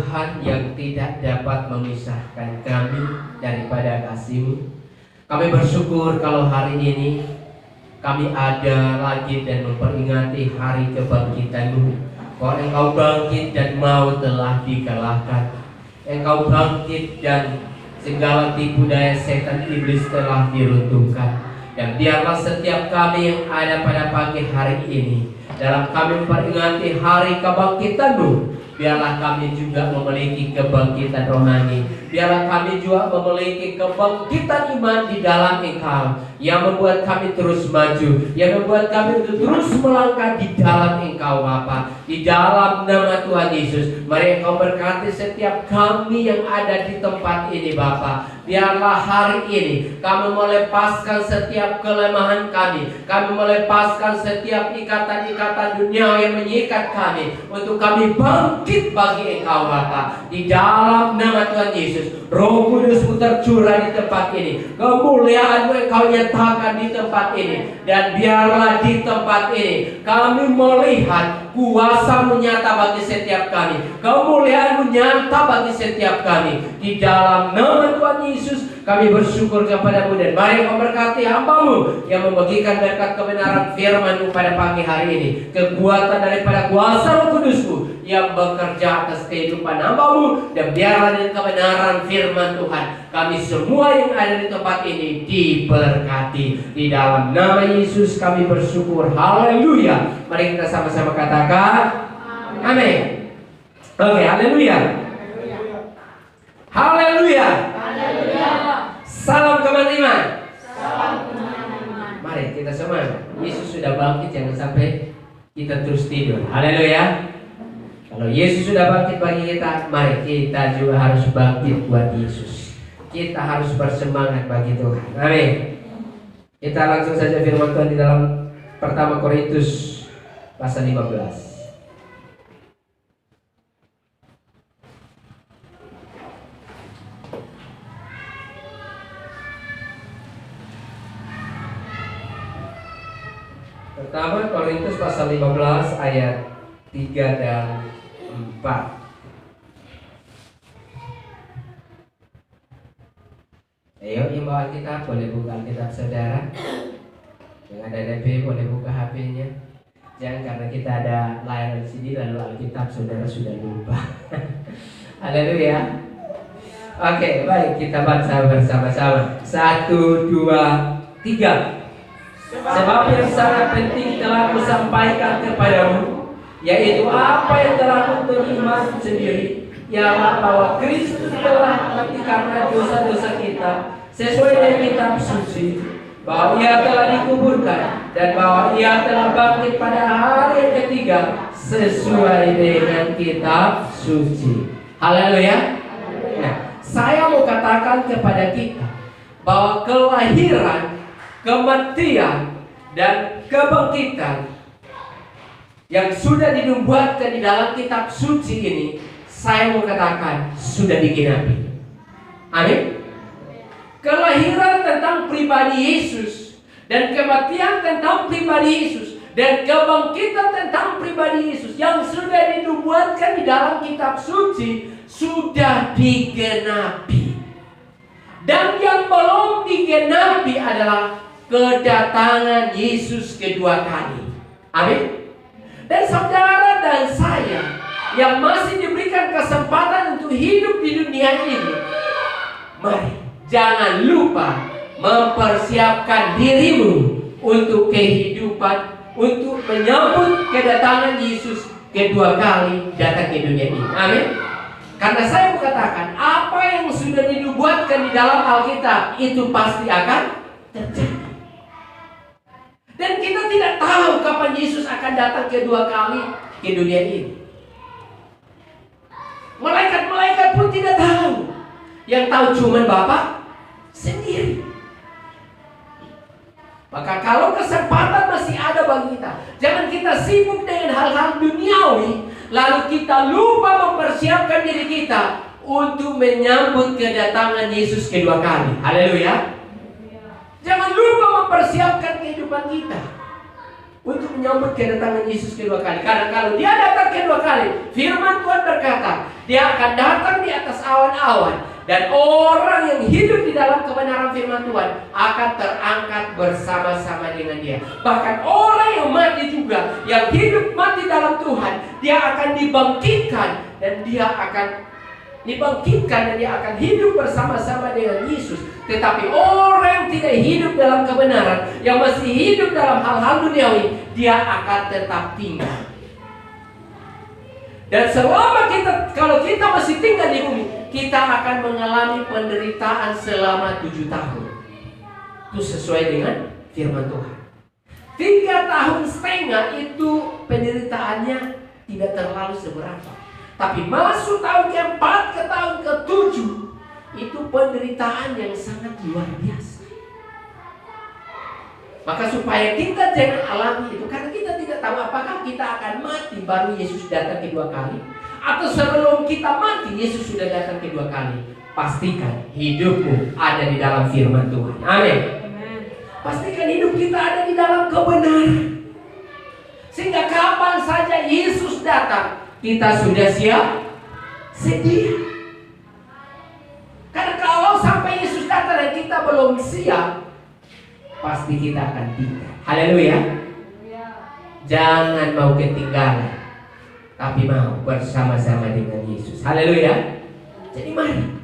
Tuhan yang tidak dapat memisahkan kami daripada kasih-Mu. Kami bersyukur kalau hari ini kami ada lagi dan memperingati hari kebangkitan-Mu. Bahwa Engkau bangkit dan maut telah dikalahkan. Engkau bangkit dan segala tipu daya setan iblis telah diruntuhkan. Dan biarlah setiap kami yang ada pada pagi hari ini, dalam kami memperingati hari kebangkitan-Mu, biarlah kami juga memiliki kebangkitan rohani. Biarlah kami juga memiliki kebangkitan iman di dalam Engkau, yang membuat kami terus maju, yang membuat kami untuk terus melangkah di dalam Engkau Bapa. Di dalam nama Tuhan Yesus, mari Engkau berkati setiap kami yang ada di tempat ini Bapa. Biarlah hari ini kami melepaskan setiap kelemahan kami melepaskan setiap ikatan-ikatan dunia yang mengikat kami, untuk kami bangkit bagi Engkau Bapa. Di dalam nama Tuhan Yesus, Roh Kudus-Mu tercurah di tempat ini, kemuliaan-Mu Engkau nyatakan di tempat ini, dan biarlah di tempat ini kami melihat kuasa-Mu nyata bagi setiap kami, kemuliaan-Mu nyata bagi setiap kami. Di dalam nama Tuhan Yesus kami bersyukur kepada-Mu, dan mari memberkati hamba-Mu yang membagikan berkat kebenaran firman-Mu pada pagi hari ini. Kekuatan daripada kuasa Roh Kudus-Mu yang bekerja atas kehidupan hamba-Mu, dan biarlah dengan kebenaran firman Tuhan kami semua yang ada di tempat ini diberkati. Di dalam nama Yesus kami bersyukur. Haleluya. Mari kita sama-sama katakan amin. Oke, haleluya. Haleluya. Salam keman-iman. Mari kita semua, Yesus sudah bangkit, jangan sampai kita terus tidur. Haleluya. Kalau Yesus sudah bangkit bagi kita, mari kita juga harus bangkit buat Yesus. Kita harus bersemangat bagi Tuhan. Amin. Kita langsung saja firman Tuhan di dalam pertama Korintus pasal 15. Pertama Korintus pasal 15 ayat 3 dan 4. Ayo yang bawa Alkitab boleh buka Alkitab saudara. Yang ada DP boleh buka HP-nya. Jangan karena kita ada layar LCD lalu Alkitab saudara sudah lupa. Haleluya. Oke, baik, kita baca bersama-sama. 1, 2, 3. Sebab yang sangat penting telah kusampaikan kepadamu, yaitu apa yang telah kuterima sendiri, ialah bahwa Kristus telah mati karena dosa-dosa kita sesuai dengan kitab suci, bahwa Ia telah dikuburkan, dan bahwa Ia telah bangkit pada hari yang ketiga sesuai dengan kitab suci. Haleluya. Nah, saya mau katakan kepada kita bahwa kelahiran, kematian, dan kebangkitan yang sudah dinubuatkan di dalam kitab suci ini, saya mau katakan sudah digenapi. Amin. Kelahiran tentang pribadi Yesus, dan kematian tentang pribadi Yesus, dan kebangkitan tentang pribadi Yesus yang sudah dinubuatkan di dalam kitab suci sudah digenapi. Dan yang belum digenapi adalah kedatangan Yesus kedua kali. Amin. Dan saudara dan saya yang masih diberikan kesempatan untuk hidup di dunia ini, mari jangan lupa mempersiapkan dirimu untuk kehidupan, untuk menyambut kedatangan Yesus kedua kali datang ke dunia ini. Amin. Karena saya mau katakan, apa yang sudah dinubuatkan di dalam Alkitab itu pasti akan terjadi. Dan kita tidak tahu kapan Yesus akan datang kedua kali ke dunia ini. Malaikat-malaikat pun tidak tahu. Yang tahu cuma Bapa sendiri. Maka kalau kesempatan masih ada bagi kita, jangan kita sibuk dengan hal-hal duniawi, lalu kita lupa mempersiapkan diri kita untuk menyambut kedatangan Yesus kedua kali. Haleluya. Jangan lupa mempersiapkan kehidupan kita untuk menyambut kedatangan Yesus kedua kali. Karena kalau dia datang kedua kali, firman Tuhan berkata, dia akan datang di atas awan-awan. Dan orang yang hidup di dalam kebenaran firman Tuhan akan terangkat bersama-sama dengan dia. Bahkan orang yang mati juga, yang hidup mati dalam Tuhan, dia akan dibangkitkan. Dan dia akan hidup bersama-sama dengan Yesus. Tetapi orang yang tidak hidup dalam kebenaran, yang masih hidup dalam hal-hal duniawi, dia akan tetap tinggal. Dan selama kalau kita masih tinggal di bumi, kita akan mengalami penderitaan selama 7 tahun. Itu sesuai dengan firman Tuhan. 3,5 tahun itu penderitaannya tidak terlalu seberapa. Tapi masuk tahun ke-4 ke tahun ke-7, itu penderitaan yang sangat luar biasa. Maka supaya kita jangan alami itu, karena kita tidak tahu apakah kita akan mati baru Yesus datang kedua kali, atau sebelum kita mati Yesus sudah datang kedua kali. Pastikan hidupmu ada di dalam firman Tuhan. Amin. Pastikan hidup kita ada di dalam kebenaran, sehingga kapan saja Yesus datang, kita sudah siap sedia. Karena kalau sampai Yesus datang dan kita belum siap, pasti kita akan tinggal. Haleluya. Jangan mau ketinggalan, tapi mau bersama-sama dengan Yesus. Haleluya. Jadi mari,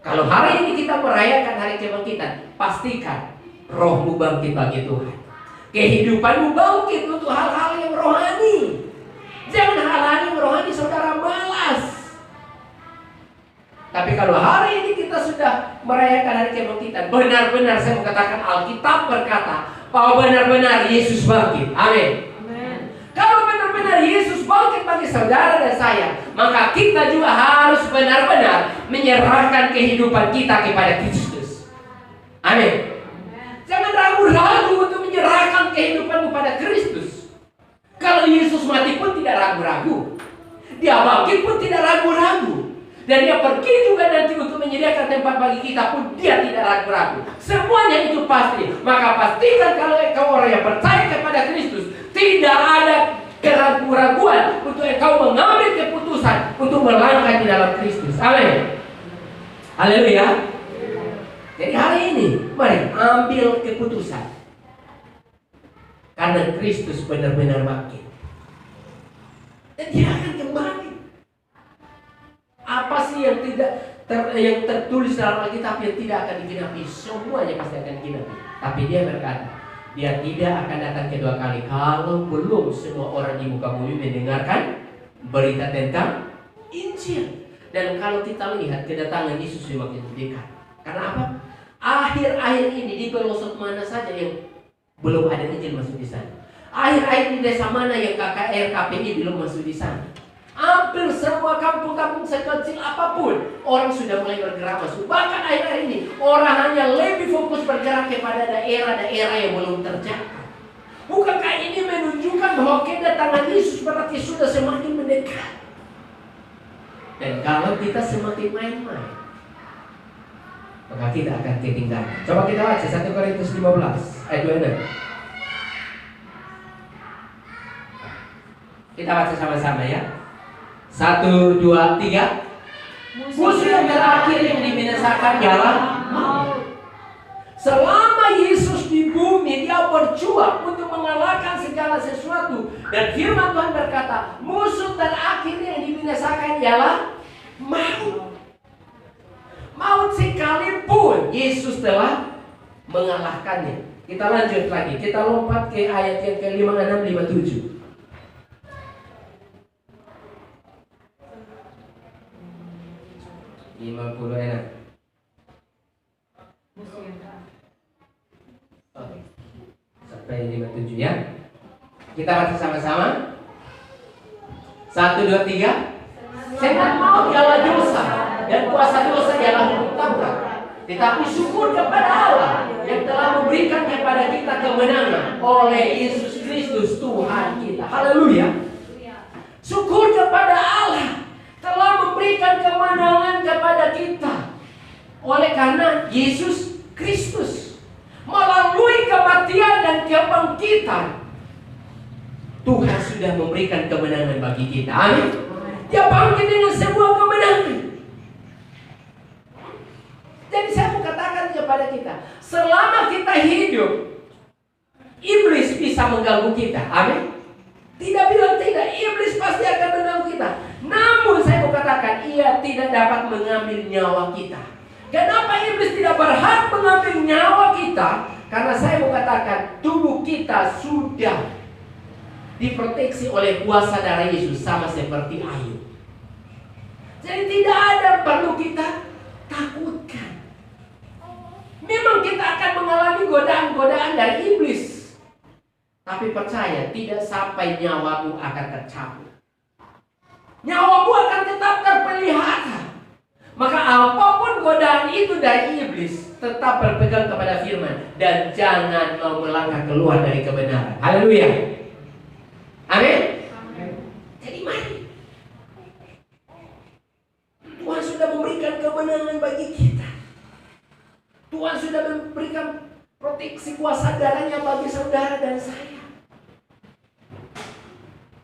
kalau hari ini kita merayakan hari kebangkitan, pastikan rohmu bangkit bagi Tuhan. Kehidupanmu bangkit untuk hal-hal yang rohani. Jangan hal-hal yang rohani saudara malas. Tapi kalau hari ini kita sudah merayakan hari kebangkitan, benar-benar saya mau katakan Alkitab berkata bahwa benar-benar Yesus bangkit. Amin. Kalau benar-benar Yesus bangkit bagi saudara dan saya, maka kita juga harus benar-benar menyerahkan kehidupan kita kepada Kristus. Amin. Jangan ragu-ragu untuk menyerahkan kehidupan kepada Kristus. Kalau Yesus mati pun tidak ragu-ragu, dia bangkit pun tidak ragu-ragu, dan dia pergi juga nanti untuk menyediakan tempat bagi kita pun dia tidak ragu-ragu. Semuanya itu pasti. Maka pastikan kalau engkau orang yang percaya kepada Kristus, tidak ada keraguan-raguan untuk engkau mengambil keputusan untuk melangkah di dalam Kristus. Amin. Haleluya. Jadi hari ini mari ambil keputusan, karena Kristus benar-benar bangkit dan dia akan kembali. Apa sih yang yang tertulis dalam Alkitab yang tidak akan digenapi? Semuanya pasti akan digenapi. Tapi dia berkata, dia tidak akan datang kedua kali kalau belum semua orang di muka bumi mendengarkan berita tentang Injil. Dan kalau kita lihat kedatangan Yesus semakin dekat. Karena apa? Akhir-akhir ini di pelosok mana saja yang belum ada Injil masuk di sana. Akhir-akhir di desa mana yang KKR, KPI belum masuk di sana. Hampir semua kampung-kampung sekecil apapun, orang sudah mulai bergerak masuk. Bahkan akhir-akhir ini orang hanya lebih fokus bergerak kepada daerah-daerah yang belum terjangkau. Bukankah ini menunjukkan bahwa kedatangan Yesus berarti sudah semakin mendekat? Dan kalau kita semakin main-main, maka kita akan ketinggalan. Coba kita baca 1 Korintus 15 ayat 26. Kita baca sama-sama ya. 1, 2, 3. Musuh yang terakhir yang dibinasakan ialah maut. Selama Yesus di bumi, dia berjuang untuk mengalahkan segala sesuatu. Dan firman Tuhan berkata, musuh terakhir yang dibinasakan ialah maut. Maut sekalipun Yesus telah mengalahkannya. Kita lanjut lagi, kita lompat ke ayat yang ke-56, 57. enak. Oke. Sampai 57 ya. Kita baca sama-sama. 1, 2, 3. Setan maut ialah dosa, dan kuasa dosa ialah hukum Taurat. Tetapi syukur kepada Allah yang telah memberikan kepada kita kemenangan oleh Yesus Kristus Tuhan kita. Haleluya. Syukur kepada Allah telah memberikan kemenangan kepada kita oleh karena Yesus Kristus. Melalui kematian dan kebangkitan, Tuhan sudah memberikan kemenangan bagi kita. Amin. Dia bangkit dengan sebuah kemenangan. Jadi saya mau katakan kepada kita, selama kita hidup, iblis bisa mengganggu kita. Amin. Tidak bilang tidak, iblis pasti akan mengganggu kita. Namun saya mau katakan, ia tidak dapat mengambil nyawa kita. Kenapa iblis tidak berhak mengambil nyawa kita? Karena saya mau katakan, tubuh kita sudah diproteksi oleh kuasa darah Yesus sama seperti Ayub. Jadi tidak ada yang perlu kita takutkan. Memang kita akan mengalami godaan-godaan dari iblis, tapi percaya tidak sampai nyawamu akan tercabut. Nyawamu akan tetap terpelihara. Maka apapun godaan itu dari iblis, tetap berpegang kepada firman dan jangan mau melangkah keluar dari kebenaran. Haleluya. Amin. Jadi mari, Tuhan sudah memberikan kemenangan bagi kita. Tuhan sudah memberikan proteksi kuasa darahnya bagi saudara dan saya,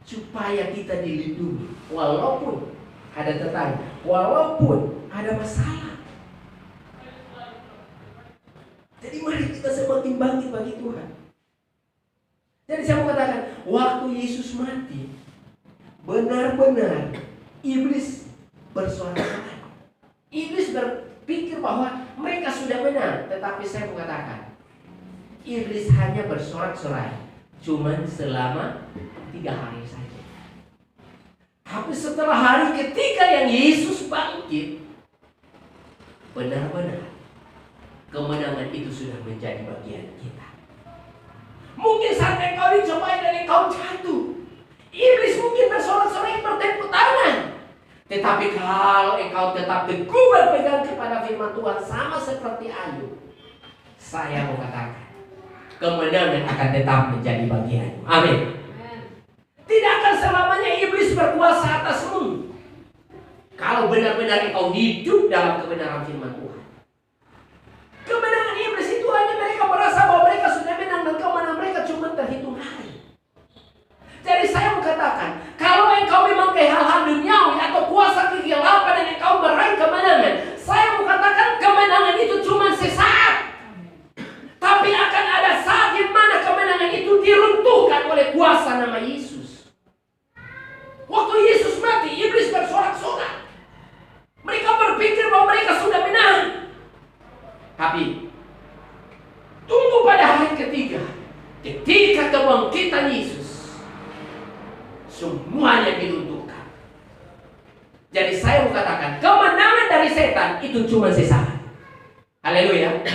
supaya kita dilindungi walaupun ada tetangga, walaupun ada masalah. Jadi mari kita semakin bangkit bagi Tuhan. Jadi saya mau katakan, waktu Yesus mati, benar-benar iblis bersorak-sorai. Iblis berpikir bahwa mereka sudah benar, tetapi saya mau katakan, iblis hanya bersorak-sorai cuman selama 3 hari saja. Tapi setelah hari ketiga yang Yesus bangkit, benar-benar kemenangan itu sudah menjadi bagian kita. Mungkin saat engkau dicobai dan engkau jatuh, iblis mungkin bersorak-sorai bertepuk tangan. Tetapi kalau engkau tetap teguh berpegang kepada firman Tuhan sama seperti Ayub, saya mau katakan, kemenangan akan tetap menjadi bagianmu. Amin. Tidak akan selamanya iblis berkuasa atasmu kalau benar-benar engkau hidup dalam kebenaran firman Tuhan. Kemenangan iblis itu hanya mereka merasa bahwa mereka sudah menang, dan kemenangan mereka cuma terhitung hari. Jadi saya mau katakan, kalau engkau memakai hal-hal duniawi atau kuasa kegelapan dan engkau meraih kemenangan, saya mau katakan kemenangan itu cuma sesaat. Tapi akan ada saat di mana kemenangan itu diruntuhkan oleh kuasa nama Yesus. Waktu Yesus mati, iblis bersorak-sorak. Mereka berpikir bahwa mereka sudah menang. Tapi tunggu pada hari ketiga, ketika kebangkitan Yesus, semuanya diruntuhkan. Jadi saya mau katakan, kemenangan dari setan itu cuma sesaat. Haleluya.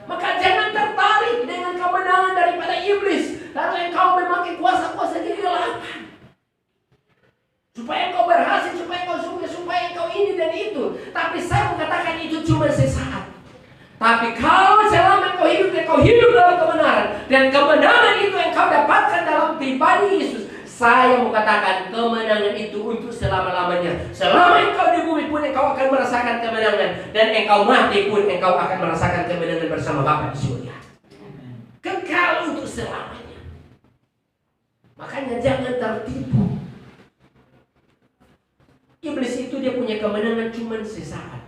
Maka jangan tertarik dengan kemenangan daripada iblis, lalu engkau memakai kuasa-kuasa kegelapan supaya engkau berhasil, supaya engkau sukses, supaya engkau ini dan itu. Tapi saya mau katakan itu cuma sesaat. Tapi kalau selama engkau hidup dalam kebenaran, dan kemenangan itu engkau dapatkan dalam pribadi Yesus, saya mau katakan kemenangan itu untuk selama-lamanya. Selama engkau di bumi pun engkau akan merasakan kemenangan, dan engkau mati pun engkau akan merasakan kemenangan bersama Bapa di surga. Kekal untuk selamanya. Makanya jangan tertipu. Iblis itu dia punya kemenangan cuma sesaat,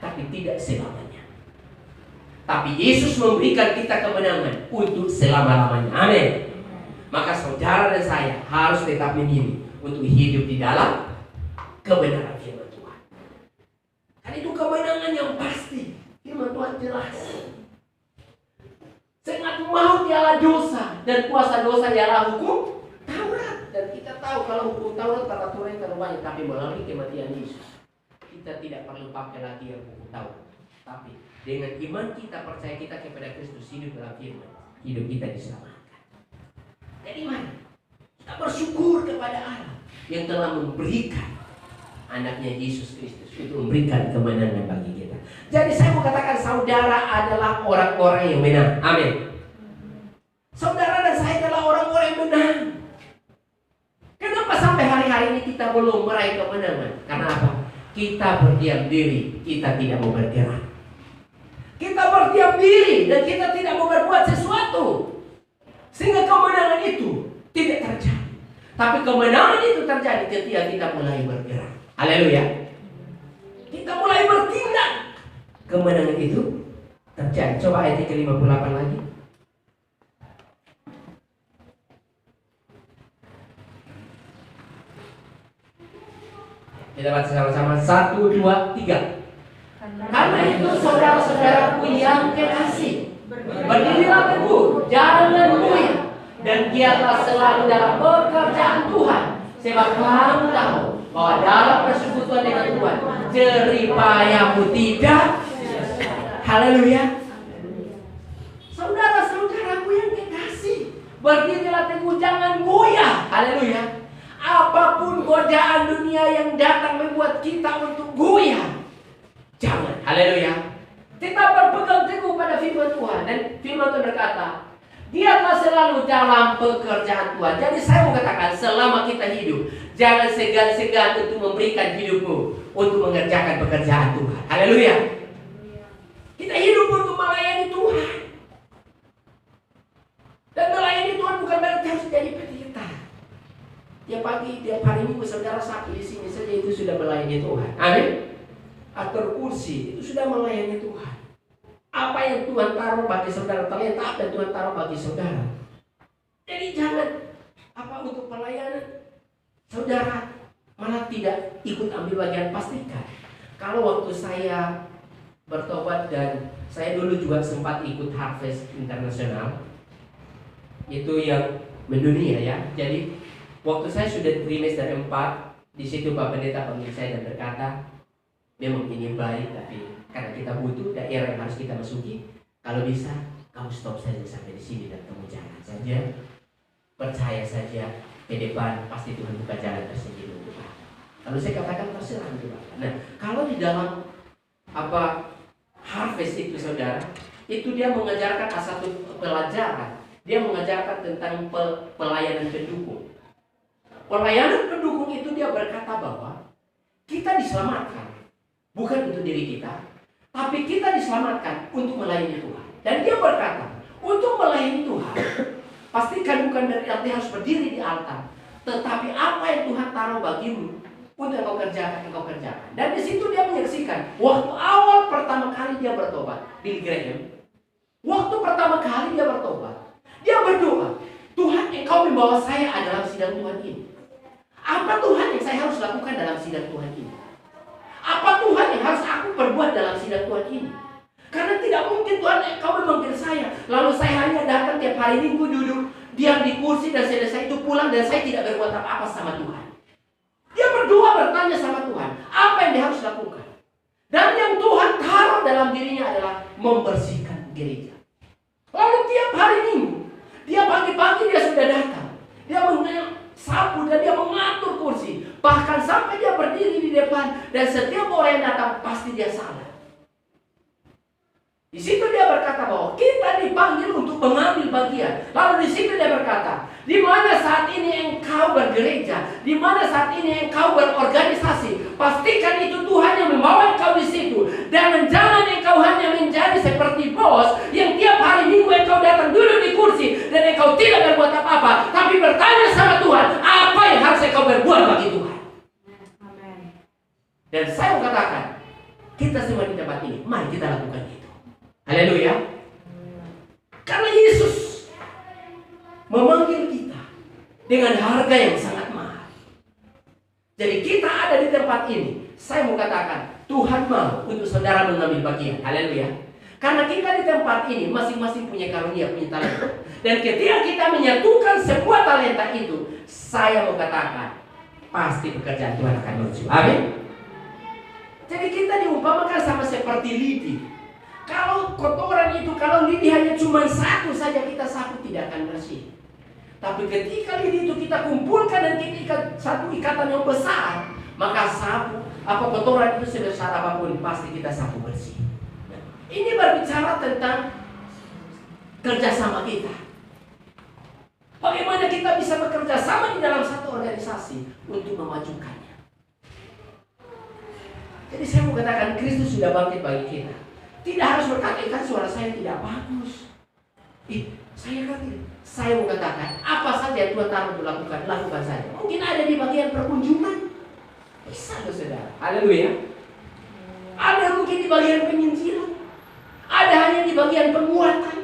tapi tidak selamanya. Tapi Yesus memberikan kita kemenangan untuk selama-lamanya. Amin. Maka saudara dan saya harus tetap memilih untuk hidup di dalam kebenaran firman Tuhan. Kan itu kemenangan yang pasti. Firman Tuhan jelas. Sengat maut ialah dosa, dan kuasa dosa ialah hukum Taurat. Dan kita tahu kalau hukum Taurat peraturan terlalu banyak, tapi melalui kematian Yesus kita tidak perlu pakai lagi yang hukum Taurat. Tapi dengan iman kita percaya kita kepada Kristus, hidup dalam firman, hidup kita diselamatkan. Jadi mari kita bersyukur kepada Allah yang telah memberikan anaknya Yesus Kristus untuk memberikan kemenangan bagi kita. Jadi saya mau katakan, saudara adalah orang-orang yang menang. Amin. Saudara dan saya adalah orang-orang yang menang. Kenapa sampai hari-hari ini kita belum meraih kemenangan? Karena apa? Kita berdiam diri, kita tidak mau bergerak. Kita berdiam diri dan kita tidak mau berbuat sesuatu, sehingga kemenangan itu tidak terjadi. Tapi kemenangan itu terjadi ketika kita mulai bergerak. Haleluya. Kita mulai bertindak. Kemenangan itu terjadi. Coba ayat ke-58 lagi. Kita baca sama-sama. 1, 2, 3. Karena itu saudara-saudaraku yang kekasih, berdirilah teguh, jangan goyah, dan giatlah selalu dalam pekerjaan Tuhan, sebab kamu tahu bahwa dalam persekutuan dengan Tuhan jeripayamu tidak. Haleluya. Saudara-saudaraku yang kekasih, berdirilah teguh, jangan goyah. Haleluya. Apapun godaan dunia yang datang membuat kita untuk goyah, jangan. Haleluya. Kita berpegang teguh pada firman Tuhan. Dan firman Tuhan berkata, dialah selalu dalam pekerjaan Tuhan. Jadi saya mau katakan, selama kita hidup, jangan segan-segan untuk memberikan hidupmu untuk mengerjakan pekerjaan Tuhan. Haleluya. Kita hidup untuk melayani Tuhan. Dan melayani Tuhan bukan berarti harus jadi pendeta. Tiap pagi, tiap hari minggu saudara sapi di sini saja itu sudah melayani Tuhan. Amin. Atur kursi itu sudah melayani Tuhan. Apa yang Tuhan taruh bagi saudara, talenta apa yang Tuhan taruh bagi saudara. Jadi jangan untuk pelayanan saudara malah tidak ikut ambil bagian. Pastikan. Kalau waktu saya bertobat dan saya dulu juga sempat ikut Harvest Internasional, itu yang mendunia ya. Jadi waktu saya sudah trimester 4, di situ Pak Pendeta panggil saya dan berkata, memang ini baik, tapi karena kita butuh daerah yang harus kita masuki, kalau bisa kamu stop saja sampai di sini dan kamu jalan saja, percaya saja ke depan pasti Tuhan buka jalan tersendiri untuk Bapak. Lalu saya katakan terserah untuk Bapak. Nah, kalau di dalam Harvest itu saudara, itu dia mengajarkan satu pelajaran, dia mengajarkan tentang pelayanan pendukung. Pelayanan pendukung itu dia berkata bahwa kita diselamatkan bukan untuk diri kita, tapi kita diselamatkan untuk melayani Tuhan. Dan dia berkata, untuk melayani Tuhan, pastikan bukan berarti harus berdiri di altar, tetapi apa yang Tuhan taruh bagimu untuk engkau kerjakan, engkau kerjakan. Dan di situ dia menyaksikan, waktu awal pertama kali dia bertobat, Billy Graham, waktu pertama kali dia bertobat, dia berdoa, Tuhan, engkau membawa saya dalam sidang Tuhan ini. Apa Tuhan yang saya harus lakukan dalam sidang Tuhan ini? Apa Tuhan yang harus aku perbuat dalam sidang Tuhan ini? Karena tidak mungkin Tuhan engkau memanggil saya, lalu saya hanya datang tiap hari minggu duduk, diam di kursi dan selesai itu pulang dan saya tidak berbuat apa-apa sama Tuhan. Dia berdoa bertanya sama Tuhan, apa yang dia harus lakukan? Dan yang Tuhan taruh dalam dirinya adalah membersihkan gereja. Lalu tiap hari minggu, dia pagi-pagi dia sudah datang, dia sapu dan dia mengatur kursi. Bahkan sampai dia berdiri di depan dan setiap orang yang datang pasti dia salah. Di situ dia berkata bahwa kita dipanggil untuk mengambil bagian. Lalu di situ dia berkata, di mana saat ini engkau bergereja, di mana saat ini engkau berorganisasi, pastikan itu Tuhan yang membawa engkau di situ. Dan jangan engkau hanya menjadi seperti bos yang tiap hari minggu engkau datang duduk di kursi dan engkau tidak berbuat apa-apa, tapi bertanya sama Tuhan, apa yang harus engkau berbuat bagi Tuhan. Dan saya mau katakan, kita semua di tempat ini, mari kita lakukan itu. Haleluya. Karena Yesus memanggil kita dengan harga yang sangat mahal. Jadi kita ada di tempat ini, saya mau katakan, Tuhan mau untuk saudara mengambil bagian. Haleluya. Karena kita di tempat ini masing-masing punya karunia, punya talenta. Dan ketika kita menyatukan sebuah talenta itu, saya mau katakan, pasti pekerjaan Tuhan akan maju. Amin. Jadi kita diumpamakan sama seperti lidi. Kalau kotoran itu, kalau lidi hanya cuma satu saja kita sapu tidak akan bersih. Tapi ketika lidi itu kita kumpulkan dan kita ikat satu ikatan yang besar, maka sapu, kotoran itu sebesar apapun pasti kita sapu bersih. Nah, ini berbicara tentang kerjasama kita. Bagaimana kita bisa bekerja sama di dalam satu organisasi untuk memajukannya. Jadi saya mau katakan Kristus sudah bangkit bagi kita. Tidak harus berkata, suara saya tidak bagus. Saya mau katakan, apa saja yang Tuhan taruh untuk lakukan saja. Mungkin ada di bagian perkunjungan, bisa loh saudara. Haleluya. Ada mungkin di bagian penginjilan, ada hanya di bagian penguatan,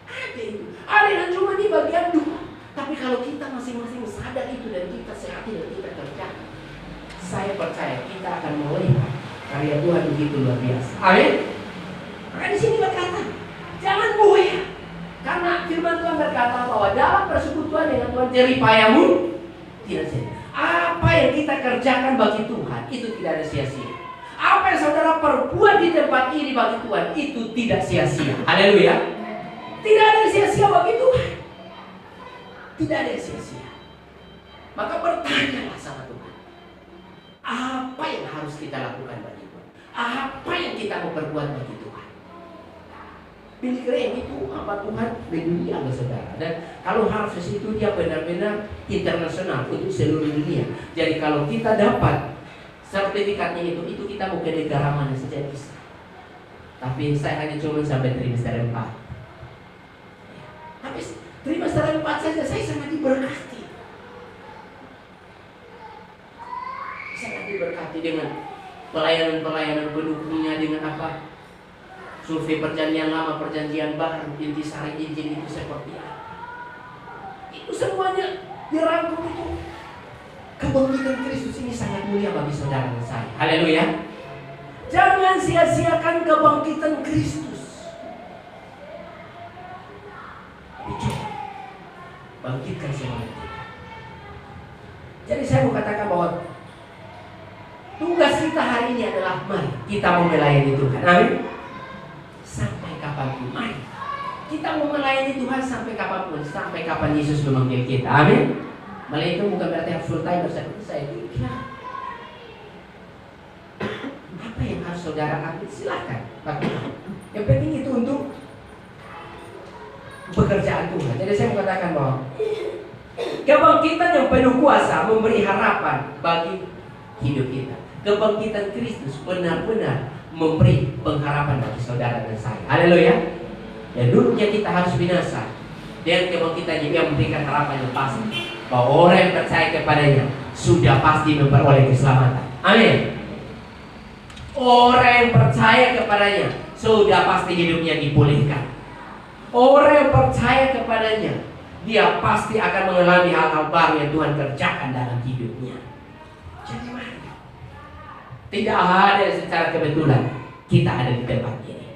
ada itu. Ada yang cuma di bagian doa. Tapi kalau kita masing-masing sadar itu dan kita sehati dan kita kerjakan, saya percaya kita akan melihat karya Tuhan begitu luar biasa. Amin. Maka di sini berkata, jangan goyah. Karena firman Tuhan berkata bahwa dalam persekutuan dengan Tuhan jeripayamu tidak sia-sia. Apa yang kita kerjakan bagi Tuhan itu tidak ada sia-sia. Apa yang saudara perbuat di tempat ini bagi Tuhan itu tidak sia-sia. Haleluya. Tidak ada sia-sia bagi Tuhan. Tidak ada sia-sia. Maka bertanyalah sama Tuhan, apa yang harus kita lakukan bagi Tuhan? Apa yang kita mau perbuat bagi Tuhan? Billy Graham itu apa Tuhan mendunia loh saudara. Dan kalau harus itu dia benar-benar internasional untuk seluruh dunia. Jadi kalau kita dapat sertifikatnya itu kita mau ke negara mana saja bisa. Tapi saya hanya cuma sampai trimester 4. Tapi trimester 4 saja saya sangat diberkati. Sangat diberkati dengan pelayanan-pelayanan pendukungnya, dengan apa? Survei perjanjian lama, perjanjian baru, intisari Injil itu seperti apa? Itu semuanya dirangkum itu. Kebangkitan Kristus ini sangat mulia bagi saudara dan saya. Haleluya. Jangan sia-siakan kebangkitan Kristus. Coba bangkitkan semangat kita. Jadi saya mau katakan bahwa tugas kita hari ini adalah mari kita mau melayani Tuhan. Amin. Sampai kapanpun, mari kita mau melayani Tuhan sampai kapanpun, sampai kapan Yesus memanggil kita. Amin. Melayani itu bukan berarti harus full time seperti saya pikir. Apa yang harus saudara ambil silakan. Yang penting itu untuk pekerjaan Tuhan. Jadi saya mau katakan bahwa kebangkitan yang penuh kuasa memberi harapan bagi hidup kita. Kebangkitan Kristus benar-benar memberi pengharapan bagi saudara dan saya. Haleluya. Dan dulunya kita harus binasa, dengan kebangkitannya dia memberikan harapan yang pasti bahwa orang yang percaya kepadanya sudah pasti memperoleh keselamatan. Amin. Orang yang percaya kepadanya sudah pasti hidupnya dipulihkan. Orang yang percaya kepadanya, dia pasti akan mengalami hal-hal baru yang Tuhan kerjakan dalam hidupnya. Jadi mari, tidak ada secara kebetulan kita ada di tempat ini.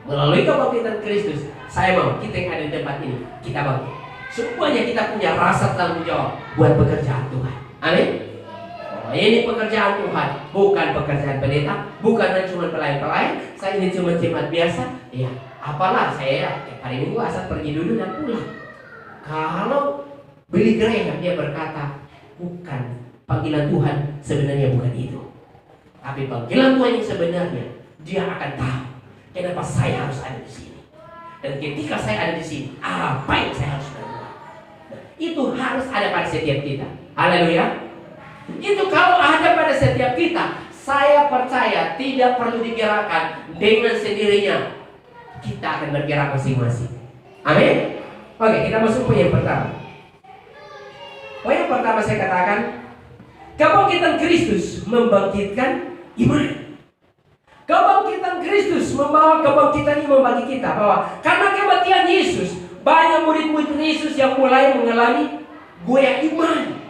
Melalui kebangkitan Kristus, saya mau kita yang ada di tempat ini, kita bangkit. Semuanya kita punya rasa tanggung jawab buat pekerjaan Tuhan. Amin. Oh, ini pekerjaan Tuhan, bukan pekerjaan pendeta, bukan cuma pelayan-pelayan. Saya ini cuma jemaat biasa. Ya, apalah saya hari Minggu asal pergi dulu dan pulang. Kalau Billy Graham dia berkata, bukan panggilan Tuhan sebenarnya bukan itu. Tapi panggilan Tuhan yang sebenarnya, dia akan tahu kenapa saya harus ada di sini. Dan ketika saya ada di sini, apa yang saya harus berbuat. Nah, itu harus ada pada setiap kita. Haleluya. Itu kalau ada pada setiap kita, saya percaya tidak perlu digerakkan dengan sendirinya. Kita akan bergerak masing-masing. Amin. Oke, kita masuk poin yang pertama. Poin yang pertama saya katakan, kebangkitan Kristus membangkitkan iman. Kebangkitan Kristus membawa kebangkitan iman bagi kita, bahwa karena kematian Yesus, banyak murid-murid Yesus yang mulai mengalami goyah iman.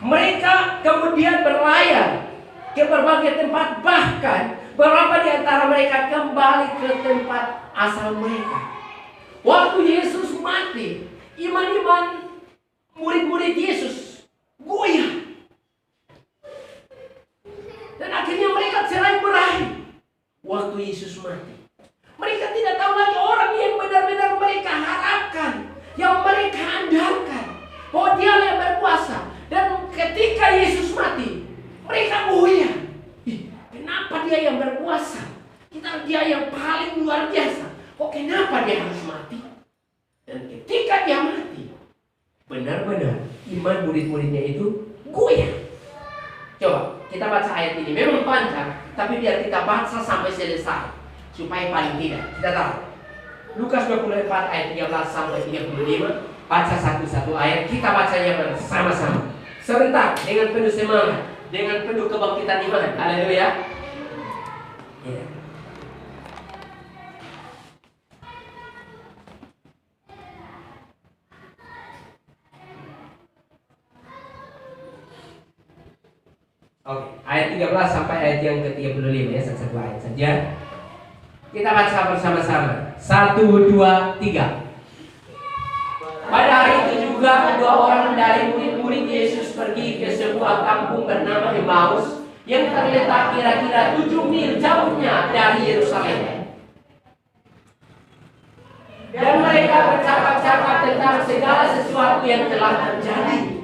Mereka kemudian berlayar ke berbagai tempat, bahkan beberapa di antara mereka kembali ke tempat asal mereka. Waktu Yesus mati, iman-iman murid-murid Yesus goyah. Dan akhirnya mereka cerai-berai waktu Yesus mati. Mereka tidak tahu lagi orang yang benar-benar mereka harapkan, yang mereka andalkan, bahwa dia yang berkuasa. Dan ketika Yesus mati, mereka goyah. Kenapa dia yang berkuasa? Dia yang paling luar biasa. Kok kenapa dia harus mati? Dan ketika dia mati, benar-benar iman murid-muridnya itu goyah. Coba kita baca ayat ini. Memang panjang, tapi biar kita baca sampai selesai, supaya paling tidak kita tahu Lukas 24 ayat 13 sampai 35. Baca satu-satu ayat, kita bacanya bersama-sama. Sebentar, dengan penuh semangat, dengan penuh kebangkitan iman. Haleluya. Yeah. Oke, ayat 13 sampai ayat yang ke-35 ya, satu ayat saja. Kita baca bersama-sama. 1, 2, 3. Pada hari itu juga dua orang dari murid-murid Yesus pergi ke sebuah kampung bernama Emmaus yang terletak kira-kira 7 mil jauhnya dari Yerusalem. Dan mereka bercakap-cakap tentang segala sesuatu yang telah terjadi.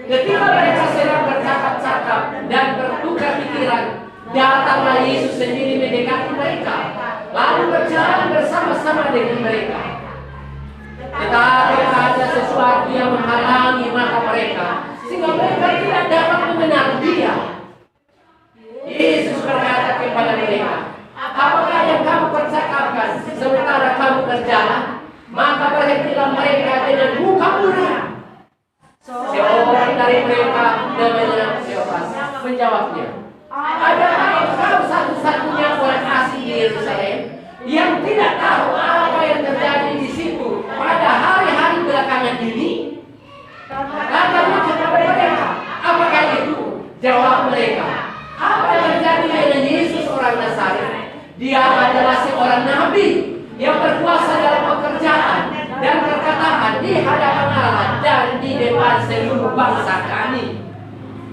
Ketika mereka sedang bercakap-cakap dan bertukar pikiran, datanglah Yesus sendiri mendekati mereka, lalu berjalan bersama-sama dengan mereka. Tetapi ada sesuatu yang menghalangi mata mereka, sehingga mereka tidak dapat mengenal Dia. Yesus berkata kepada mereka, apakah yang kamu percakapkan sementara kamu berjalan? Maka berhentilah mereka dengan muka murah. Seorang dari mereka namanya Cleopas menjawabnya, adakah engkau satu-satunya orang asing di Yerusalem yang tidak tahu apa yang terjadi di situ pada hari-hari belakangan ini? Katanya kepada mereka, apakah itu? Jawab mereka, apa yang terjadi dengan Yesus orang Nazaret? Dia adalah seorang nabi yang berkuasa dalam pekerjaan dan perkataan di hadapan Allah dan di depan seluruh bangsa kami.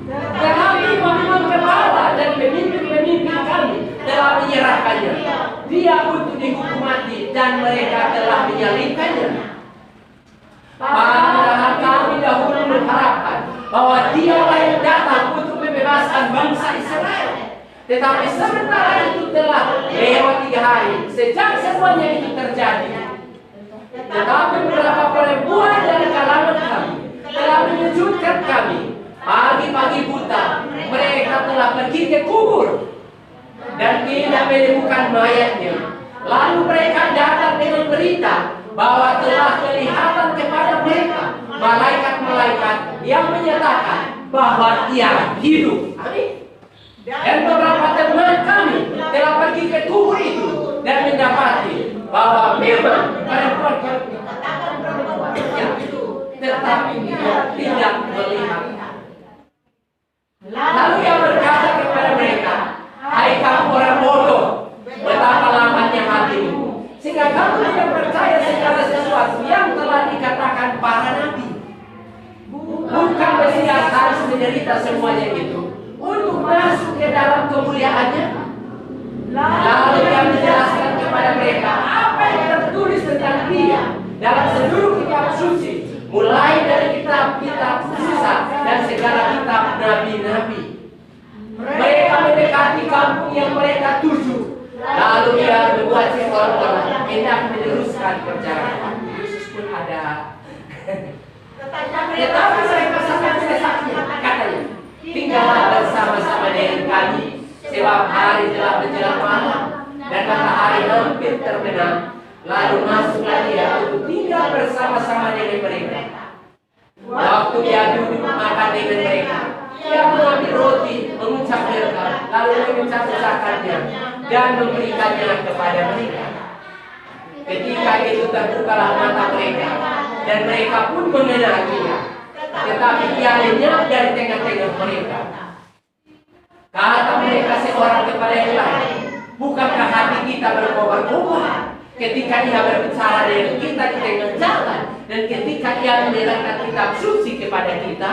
Kami memang kepala dan pemimpin-pemimpin kami telah menyerahkannya Dia untuk dihukum mati, dan mereka telah menyalibkannya. Padahal kami dahulu mengharapkan bahwa Dialah yang datang untuk membebaskan bangsa Israel. Tetapi sementara itu telah lewat 3 hari sejak semuanya itu terjadi. Tetapi beberapa perempuan dari kalangan kami telah menyejukkan kami. Pagi-pagi buta mereka telah pergi ke kubur dan tidak menemukan mayatnya. Lalu mereka datang dengan berita bahwa telah kelihatan kepada mereka malaikat-malaikat yang menyatakan bahwa Dia hidup. Amin. Dan beberapa teman kami telah pergi ke kubur itu dan mendapati bahwa memang perempuan itu, tetapi dia tidak melihat. Lalu Dia berkata kepada mereka, hai kamu orang bodoh, betapa lamanya hatimu, sehingga kamu tidak percaya segala sesuatu yang telah dikatakan para nabi. Bukan Mesias harus menderita semuanya itu untuk masuk ke dalam kemuliaannya? Lalu Dia menjelaskan kepada mereka apa yang tertulis tentang Dia dalam seluruh kitab suci, mulai dari kitab-kitab Musa dan segala kitab nabi-nabi. Mereka mendekati kampung yang mereka tuju. Lalu Dia membuat seorang-orang hendak meneruskan perjalanan. Yesus pun ada. Tetapi mereka sangat mendesaknya, katanya, tinggallah bersama-sama dengan kami, sebab hari telah menjelang malam dan matahari hampir terbenam. Lalu masuklah Dia untuk tinggal bersama-sama dengan mereka. Waktu Dia duduk makan dengan mereka, Dia mengambil roti, mengucap berkat, lalu mengucap-ucapkannya dan memberikannya kepada mereka. Ketika itu terbukalah mata mereka, dan mereka pun mengenal Dia. Tetapi Dia lenyap dari tengah-tengah mereka. Kata mereka seorang kepada yang lain, bukankah hati kita berkobar-kobar ketika Dia berbicara dengan kita di tengah jalan, dan ketika Dia menerangkan kitab suci kepada kita?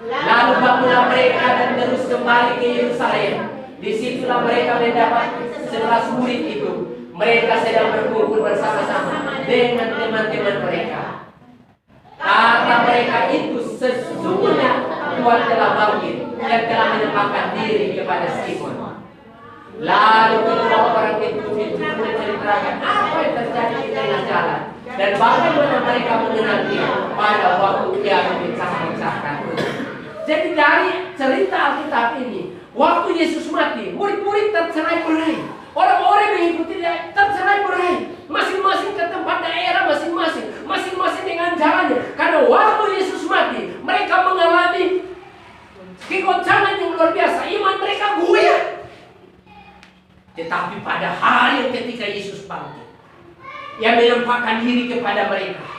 Lalu bangunlah mereka dan terus kembali ke Yerusalem. Disitulah mereka mendapat 11 murid itu. Mereka sedang berkumpul bersama-sama dengan teman-teman mereka. Kata mereka itu, sesungguhnya Tuhan telah bangkit dan telah menyempatkan diri kepada Simon. Lalu kedua orang itu menceritakan apa yang terjadi di tengah jalan dan bagaimana mereka mengenal Dia pada waktu Dia memecah-mecahkan. Jadi dari cerita Alkitab ini, waktu Yesus mati, murid-murid tercerai-berai. Orang-orang mengikuti dia tercerai-berai, masing-masing ke tempat daerah masing-masing, masing-masing dengan jalannya. Karena waktu Yesus mati, mereka mengalami kegoncangan yang luar biasa. Iman mereka goyah. Tetapi pada hari ketika Yesus bangkit, Ia menampakkan diri kepada mereka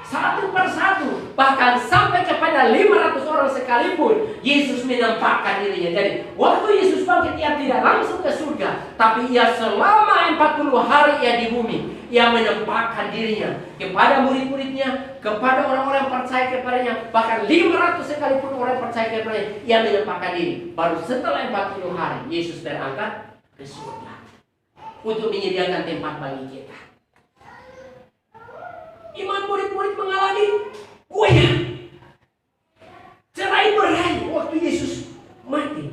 satu persatu, bahkan sampai kepada 500 orang sekalipun Yesus menampakkan dirinya. Jadi waktu Yesus bangkit, Ia tidak langsung ke surga, tapi Ia selama 40 hari Ia di bumi, Ia menampakkan dirinya kepada murid-muridnya, kepada orang-orang yang percaya kepadanya, bahkan 500 sekalipun orang yang percaya kepadanya, Ia menampakkan diri. Baru setelah 40 hari Yesus terangkat ke surga untuk menyediakan tempat bagi kita. Iman murid-murid mengalami goyah, cerai-berai waktu Yesus mati.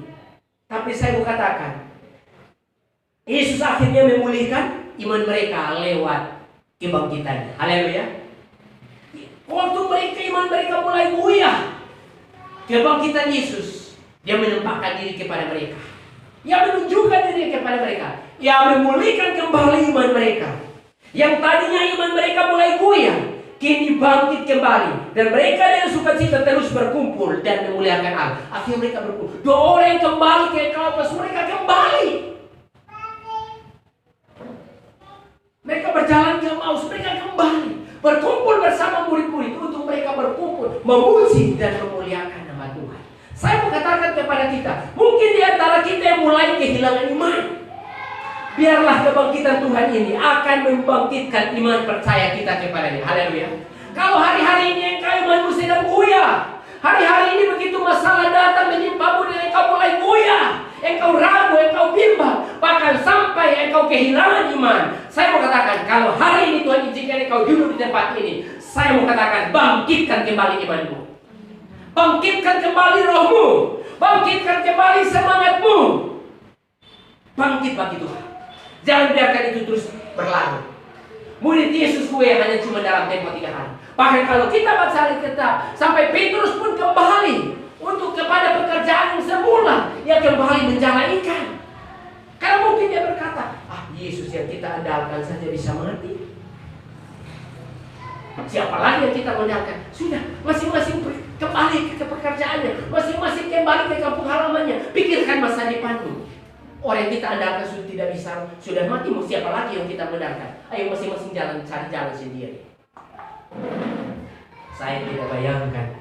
Tapi saya mau katakan, Yesus akhirnya memulihkan iman mereka lewat kebangkitannya. Haleluya. Waktu mereka, iman mereka mulai goyah, kebangkitan Yesus, Dia menampakkan diri kepada mereka. Ia menunjukkan diri kepada mereka. Ia memulihkan kembali iman mereka. Yang tadinya iman mereka mulai goyah, kini bangkit kembali. Dan mereka dengan sukacita terus berkumpul dan memuliakan Allah. Akhirnya mereka berkumpul. 2 orang yang kembali ke Ekaupas, mereka kembali. Mereka berjalan ke Emmaus, mereka kembali. Berkumpul bersama murid-murid untuk mereka berkumpul, memuji dan memuliakan nama Tuhan. Saya mau katakan kepada kita, mungkin di antara kita yang mulai kehilangan iman. Biarlah kebangkitan Tuhan ini akan membangkitkan iman percaya kita kepada-Nya. Haleluya. Kalau hari-hari ini engkau imanmu sedang goyah, hari-hari ini begitu masalah datang menimpamu dan engkau mulai goyah, engkau ragu, engkau bimbang, bahkan sampai engkau kehilangan iman. Saya mau katakan, kalau hari ini Tuhan izinkan engkau duduk di tempat ini, saya mau katakan, bangkitkan kembali imanmu, bangkitkan kembali rohmu, bangkitkan kembali semangatmu, bangkit bagi Tuhan. Jangan biarkan itu terus berlalu. Murid Yesus gue hanya cuma dalam tempo 3 hari. Bahkan kalau kita baca Alkitab, sampai Petrus pun kembali untuk kepada pekerjaan yang semula. Ia kembali menjala ikan. Karena mungkin dia berkata, Yesus yang kita andalkan saja bisa mati. Siapa lagi yang kita andalkan? Sudah, masing-masing kembali ke pekerjaannya, masing-masing kembali ke kampung halamannya. Pikirkan masa depanmu. Orang yang kita andalkan sudah tidak bisa, sudah mati, mau siapa lagi yang kita andalkan? Ayo masing-masing jalan, cari jalan sendiri. Saya tidak bayangkan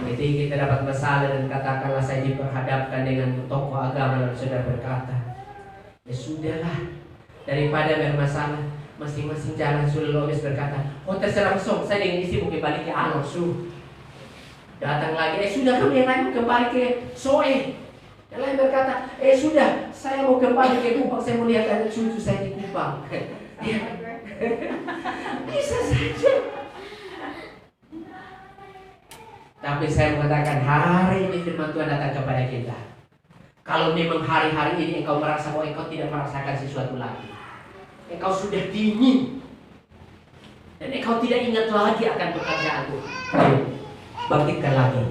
ketika kita dapat masalah dan katakanlah saya diperhadapkan dengan tokoh agama dan sudah berkata, ya sudahlah, daripada bermasalah, masing-masing jalan. Sudah logis berkata, terserah song, saya dengan isi mau kembali ke Allah su. Datang lagi, sudah kami yang lain kembali ke Soe. Yang lain berkata, sudah, saya mau kembali ke Kupang, saya mau lihat anak cucu saya di Kupang. Bisa saja. Tapi saya mengatakan, hari ini firman Tuhan datang kepada kita. Kalau memang hari-hari ini engkau merasa bahwa engkau tidak merasakan sesuatu lagi, engkau sudah dingin, dan engkau tidak ingat lagi akan pekerjaan Tuhan, bangkitkan lagi.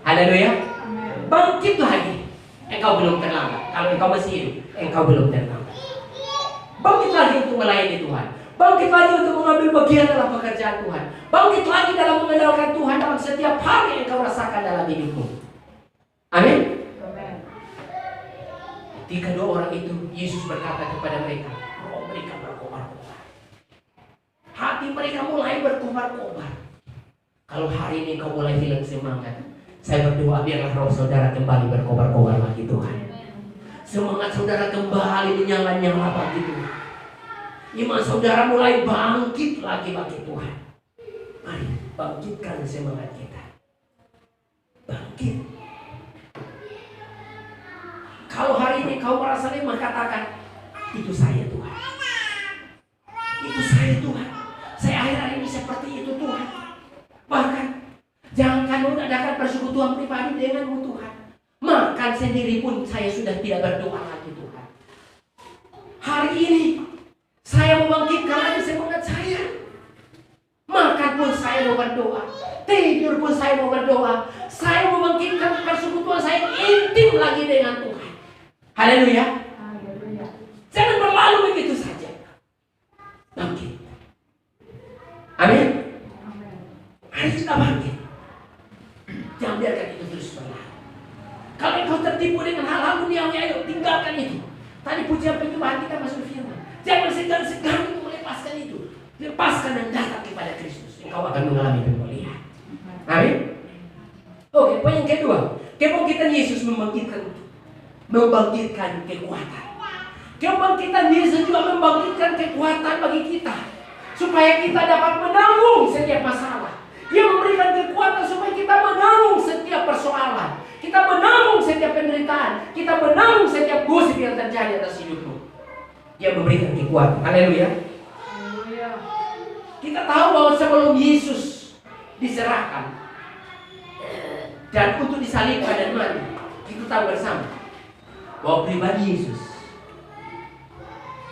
Haleluya. Bangkit lagi. Engkau belum terlambat. Kalau engkau masih hidup, engkau belum terlambat. Bangkit lagi untuk melayani Tuhan. Bangkit lagi untuk mengambil bagian dalam pekerjaan Tuhan. Bangkit lagi dalam mengandalkan Tuhan dalam setiap hari yang engkau rasakan dalam hidupmu. Amin. Ketika 2 orang itu, Yesus berkata kepada mereka, roh mereka berkobar-kobar. Hati mereka mulai berkobar-kobar. Kalau hari ini kau mulai hilang semangat, saya berdoa biarlah roh saudara kembali berkobar-kobar lagi Tuhan. Semangat saudara kembali menyala-nyala bagi Tuhan. Iman saudara mulai bangkit lagi bagi Tuhan. Mari bangkitkan semangat kita. Bangkit. Kalau hari ini kau merasa lemah, katakan, itu saya Tuhan. Itu saya Tuhan. Saya akhir-akhir ini seperti itu Tuhan. Bahkan jangan kamu adakan persekutuan pribadi denganmu Tuhan. Makan sendiri pun saya sudah tidak berdoa lagi Tuhan. Hari ini saya membangkitkan lagi semangat saya. Makan pun saya mau berdoa. Tidur pun saya mau berdoa. Saya membangkitkan persekutuan saya intim lagi dengan Tuhan. Haleluya. Jangan Tadi pujian penyembahan kita masuk firman. Jangan segan-segan untuk melepaskan itu. Lepaskan dan datang kepada Kristus. Engkau akan mengalami pemulihan. Amin. Oke, poin yang kedua. Kebangkitan Yesus membangkitkan kekuatan. Kebangkitan Yesus juga membangkitkan kekuatan bagi kita. Supaya kita dapat menanggung setiap masalah. Dia memberikan kekuatan supaya kita menanggung setiap persoalan. Kita menanggung setiap penderitaan. Kita menanggung setiap gosip yang terjadi atas hidupmu. Dia memberikan kekuatan. Haleluya. Kita tahu bahwa sebelum Yesus diserahkan dan untuk disalibkan dan mati, kita tahu bersama bahwa pribadi Yesus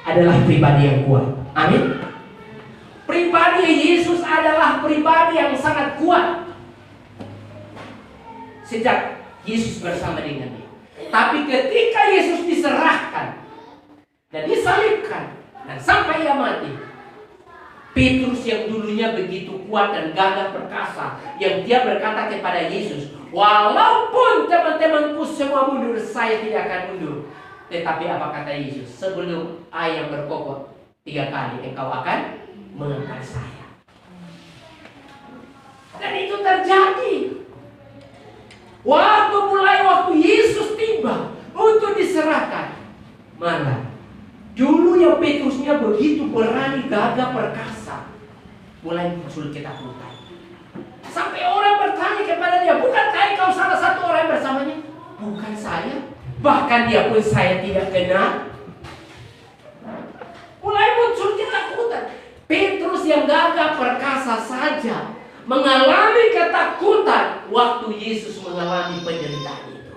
adalah pribadi yang kuat. Amin. Pribadi Yesus adalah pribadi yang sangat kuat sejak Yesus bersama dengan dia. Tapi ketika Yesus diserahkan dan disalibkan dan sampai ia mati, Petrus yang dulunya begitu kuat dan gagah perkasa, yang dia berkata kepada Yesus, walaupun teman-temanku semua mundur, saya tidak akan mundur. Tetapi apa kata Yesus? Sebelum ayam berkokok 3 kali, engkau akan mengangkat saya. Dan itu terjadi waktu Yesus tiba untuk diserahkan. Mana? Dulu yang Petrusnya begitu berani, gagah perkasa, mulai muncul ketakutan. Sampai orang bertanya kepada dia, bukankah engkau salah satu orang bersamanya? Bukan saya. Bahkan dia pun saya tidak kenal. Mulai muncul ketakutan. Petrus yang gagah perkasa saja mengalami ketakutan waktu Yesus mengalami penderitaan itu.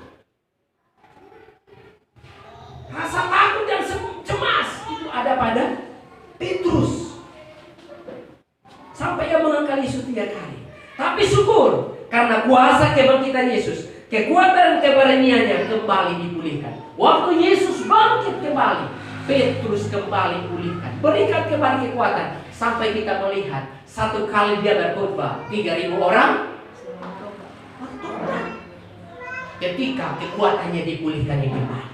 Rasa takut dan cemas itu ada pada Petrus. Sampai ia mengangkat Yesus 3 kali. Tapi syukur, karena kuasa kebangkitan Yesus, kekuatan dan keberaniannya kembali dipulihkan. Waktu Yesus bangkit kembali, Petrus kembali pulihkan, berikan kembali kekuatan. Sampai kita melihat 1 kali dia berkhotbah 3.000 orang bertobat. Ketika kekuatannya dipulihkan kembali.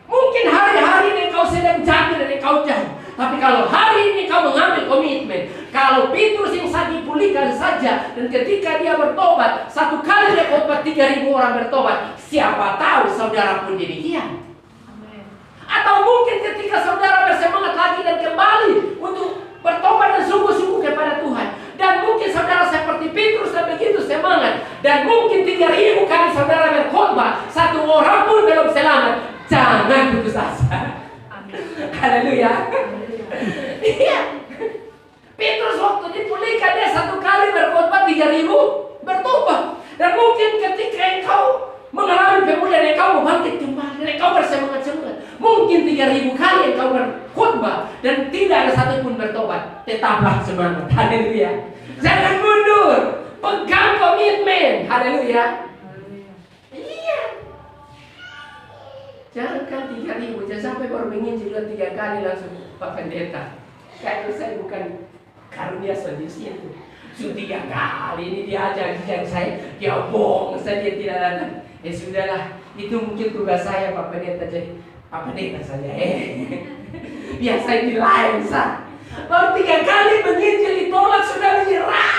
Mungkin hari-hari ini kau sedang jatuh dan kau jauh. Tapi kalau hari ini kau mengambil komitmen, kalau Petrus yang saat dipulihkan saja, dan ketika dia bertobat, 1 kali dia khotbah 3.000 orang bertobat, siapa tahu saudara pun demikian. Atau mungkin ketika saudara bersemangat lagi dan kembali untuk bertobat dan sungguh-sungguh kepada Tuhan, dan mungkin saudara seperti Petrus dan begitu semangat, dan mungkin 3.000 kali saudara berkhotbah, 1 orang pun belum selamat, jangan putus asa. Haleluya. Iya. Petrus waktu dipulihkan dia 1 kali berkhotbah 3.000 bertobat, dan mungkin ketika engkau mengalami pemulihan, engkau bangkit kembali, engkau bersemangat-semangat. Mungkin 3.000 kali engkau berkhotbah dan tidak ada satupun bertobat. Tetaplah semangat. Haleluya. Jangan mundur. Pegang komitmen. Haleluya. Iya. Jangan kan 3.000. Jangan sampai baru menginjil 3 kali langsung Pak Pendeta. Karena saya bukan karunia di situ. Sudah 3 kali ini diajar saya. Dia bohong. Saya tidak datang. Sudahlah. Itu mungkin tugas saya Pak Pendeta. Jadi Pak Pendeta saja. Biasa di lain sah. Baru 3 kali menginjil ditolak sudah menyerah.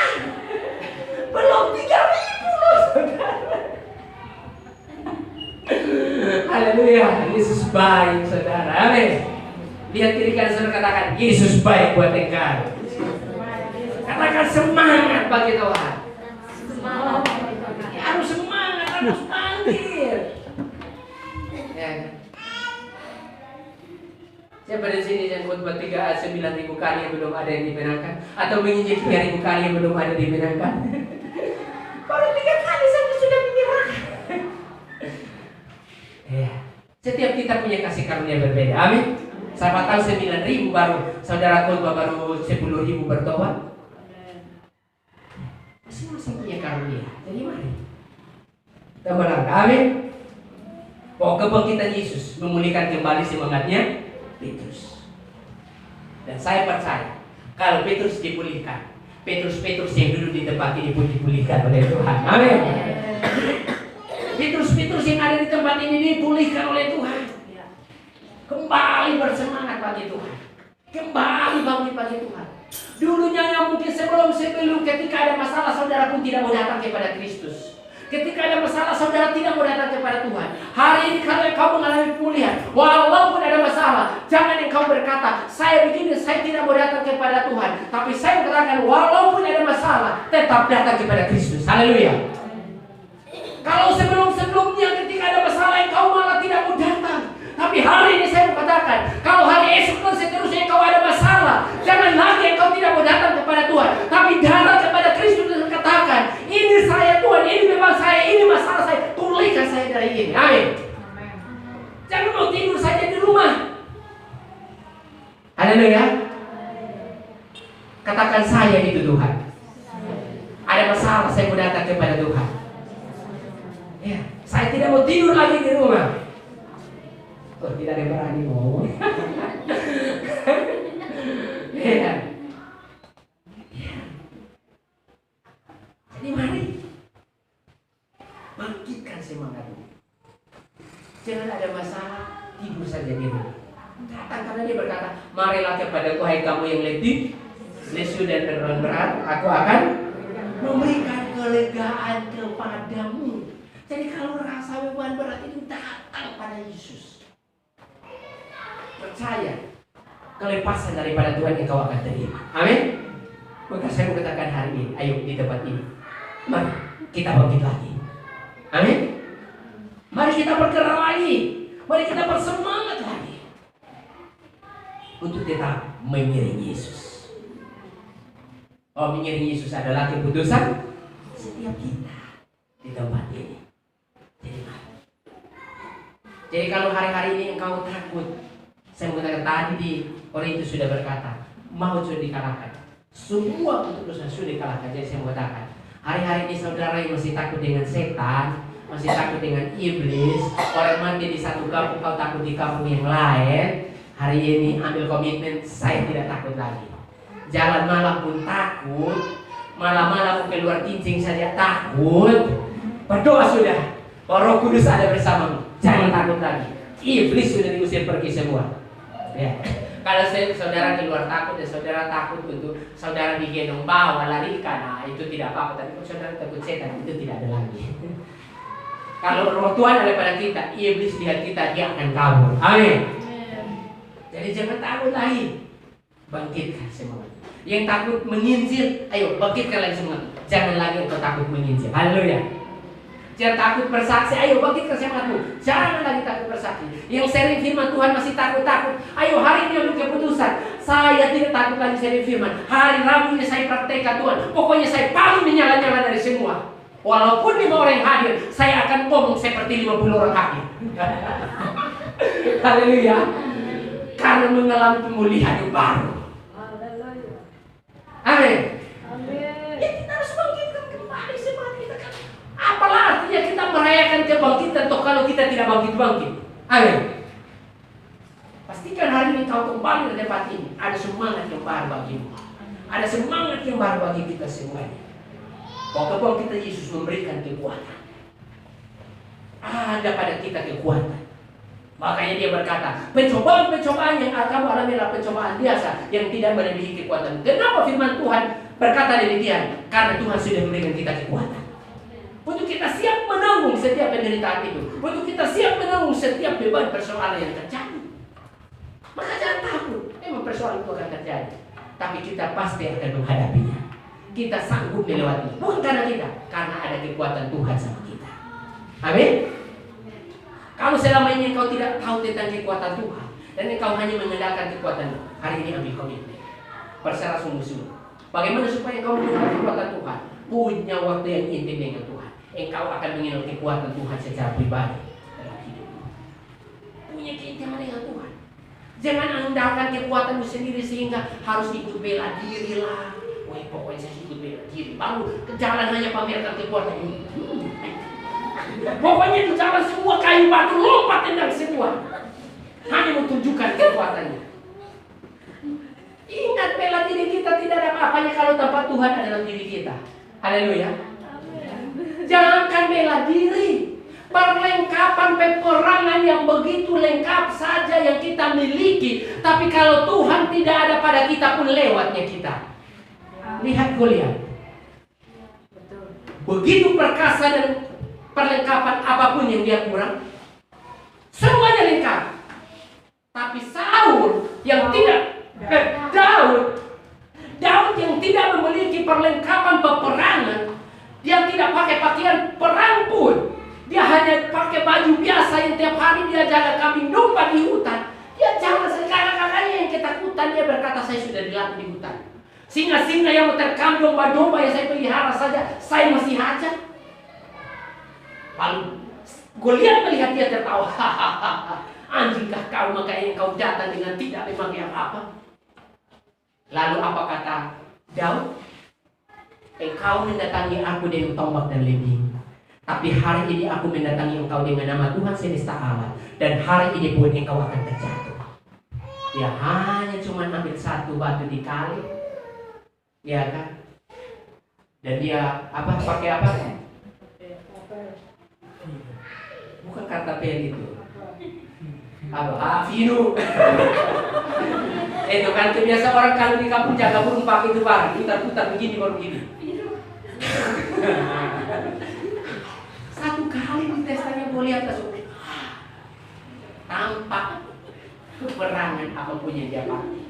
Belum 3.000 loh saudara. Haleluya. Yesus baik saudara. Amin. Lihat kiri kanan saudara, katakan Yesus baik buat engkau. Katakan semangat bagi Tuhan. Harus semangat, harus bangkit. Ya. Siapa di sini yang khotbah 9.000 kali yang belum ada yang dimenangkan, atau menginjil 3.000 kali yang belum ada dimenangkan? Baru 3 kali saja sudah menyerah. Ya. Setiap kita punya kasih karunia berbeda. Amin. Siapa tahu 9.000 baru saudara khotbah baru 10.000 bertobat. Masing-masing punya karunia. Jadi mari kita berangkat. Amin. Bahwa kebangkitan Yesus memulihkan kembali semangatnya Petrus. Dan saya percaya kalau Petrus dipulihkan, Petrus yang duduk di tempat ini pun dipulihkan oleh Tuhan. Amin. Petrus yang ada di tempat ini dipulihkan oleh Tuhan. Kembali bersemangat bagi Tuhan. Kembali bangkit bagi Tuhan. Dulunya yang mungkin sebelum ketika ada masalah saudara pun tidak mau datang kepada Kristus. Ketika ada masalah saudara tidak mau datang kepada Tuhan. Hari ini kalau engkau mengalami pemulihan, walaupun ada masalah, jangan engkau berkata, saya begini, saya tidak mau datang kepada Tuhan. Tapi saya berkatakan, walaupun ada masalah, tetap datang kepada Kristus. Haleluya. Kalau sebelum-sebelumnya ketika ada masalah engkau malah tidak mau datang. Tapi hari ini saya katakan, kalau hari esok dan seterusnya engkau ada masalah, jangan lagi engkau tidak mau datang kepada Tuhan, tapi datang kepada Kristus dan katakan, ini saya Tuhan, ini memang saya, ini masalah saya, pulihkan saya dari ini. Amin. Jangan mau tidur saja di rumah. Haleluya. Katakan saya itu Tuhan. Ada masalah, saya mau datang kepada Tuhan. Ya, saya tidak mau tidur lagi di rumah. Oh, tidak ada berani ngomong. Ya. Jadi mari bangkitkan semangatmu. Jangan ada masalah, tidur saja di rumah. Datang karena dia berkata, marilah kepadaku hai kamu yang letih, lesu dan berat, aku akan memberikan kelegaan kepadamu. Jadi kalau rasa beban berat itu datang pada Yesus. Percaya, kelepasan daripada Tuhan yang kau akan terima. Amin. Maka saya mau katakan hari ini, ayo di tempat ini, mari kita bangkit lagi. Amin. Mari kita bergerak lagi. Mari kita bersemangat lagi untuk tetap mengiring Yesus. Oh, mengiring Yesus adalah keputusan setiap kita di tempat ini. Jadi kalau hari-hari ini engkau takut, saya mengatakan tadi di Korintus sudah berkata, maut sudah dikalahkan, semua keputusan sudah dikalahkan. Jadi saya mengatakan, hari-hari ini saudara yang masih takut dengan setan, masih takut dengan iblis, orang mati di satu kampung, kau takut di kampung yang lain, hari ini ambil komitmen, saya tidak takut lagi. Jalan malam pun takut, malam-malam keluar kincing saja takut. Berdoa sudah, Roh Kudus ada bersamamu, jangan takut lagi. Iblis sudah diusir pergi semua. Ya. Kalau saudara keluar takut dan saudara takut untuk saudara digendong bawa larikan, nah itu tidak apa-apa. Tapi kalau saudara takut setan, itu tidak ada lagi. Kalau Roh Tuhan ada pada kita, iblis lihat kita, dia akan kabur. Amin. Jadi jangan takut lagi, bangkitkan semangat. Yang takut menginjil, ayo bangkitkan lagi semangat. Jangan lagi engkau takut menginjil. Haleluya. Jangan takut bersaksi, ayo bangkitkan semangatmu. Jangan lagi takut bersaksi. Yang sharing firman Tuhan masih takut-takut, ayo hari ini ambil keputusan. Saya tidak takut lagi sharing firman. Hari Rabu ini saya praktekkan Tuhan. Pokoknya saya paling menyala-nyala dari semua. Walaupun 5 orang yang hadir, saya akan ngomong seperti 50 orang hadir. Haleluya. Karena mengalami pemulihan yang baru. Amin. Ya kita harus bangkitkan kembali semangat kita kan. Apalah artinya kita merayakan kebangkitan toh kalau kita tidak bangkit-bangkit. Amin. Pastikan hari ini kau kembali ke tempat ini. Ada semangat yang baru bagimu. Ada semangat yang baru bagi kita semuanya. Bahwa kebangkitan Yesus memberikan kekuatan. Ada pada kita kekuatan. Makanya dia berkata, pencobaan-pencobaan yang kamu alami adalah pencobaan biasa yang tidak melebihi kekuatan. Kenapa firman Tuhan berkata demikian? Karena Tuhan sudah memberikan kita kekuatan. Untuk kita siap menanggung setiap penderitaan itu. Untuk kita siap menanggung setiap beban persoalan yang terjadi. Maka jangan takut. Memang persoalan itu akan terjadi. Tapi kita pasti akan menghadapinya. Kita sanggup melewati. Bukan karena kita. Karena ada kekuatan Tuhan sama kita. Amin. Kalau selama ini engkau tidak tahu tentang kekuatan Tuhan. Dan engkau hanya mengandalkan kekuatan. Hari ini ambil komitmen. Berserah sungguh-sungguh. Bagaimana supaya engkau mengandalkan kekuatan Tuhan? Punya waktu yang intim dengan Tuhan. Engkau akan mengenal kekuatan Tuhan secara pribadi dalam hidupmu. Punya keintiman dengan Tuhan. Jangan andalkan kekuatanmu sendiri sehingga harus ikut bela diri lah. Wah, pokoknya saya ikut bela diri. Baru ke jalan hanya pamerkan kekuatan ini. Pokoknya di jalan semua kayu batu lompat tendang semua. Hanya menunjukkan kekuatannya. Ingat, bela diri kita tidak ada apa-apanya kalau tempat Tuhan ada dalam diri kita. Haleluya. Jangankan bela diri, perlengkapan peperangan yang begitu lengkap saja yang kita miliki, tapi kalau Tuhan tidak ada pada kita pun lewatnya kita. Lihat Goliat. Begitu perkasa dan perlengkapan apapun yang dia kurang, semuanya lengkap. Tapi Saul yang tidak, Daud yang tidak memiliki perlengkapan peperangan, dia tidak pakai pakaian perang pun. Dia hanya pakai baju biasa yang tiap hari dia jaga kambing domba di hutan. Dia jalan sekarang-karangnya yang ketakutan, dia berkata, saya sudah dilatih di hutan. Singa-singa yang menerkam domba-domba yang saya pelihara saja, saya masih hajar. Lalu Goliat melihat dia tertawa. Anjingkah kau, makanya kau datang dengan tidak memakai apa-apa. Lalu apa kata Daud? Engkau mendatangi aku dengan tombak dan lembing, tapi hari ini aku mendatangi engkau dengan nama Tuhan semesta alam, dan hari ini pun engkau akan terjatuh. Dia hanya cuma ambil satu batu di kali, ya kan? Dan dia pakai apa? Bukan kata pel itu. Vino. Itu kan kebiasa orang kalau di kampung jaga burung pakai itu barang, putar-putar begini baru begini. Satu kali di testanya Goliat langsung tampak peperangan apapun yang dia pakai.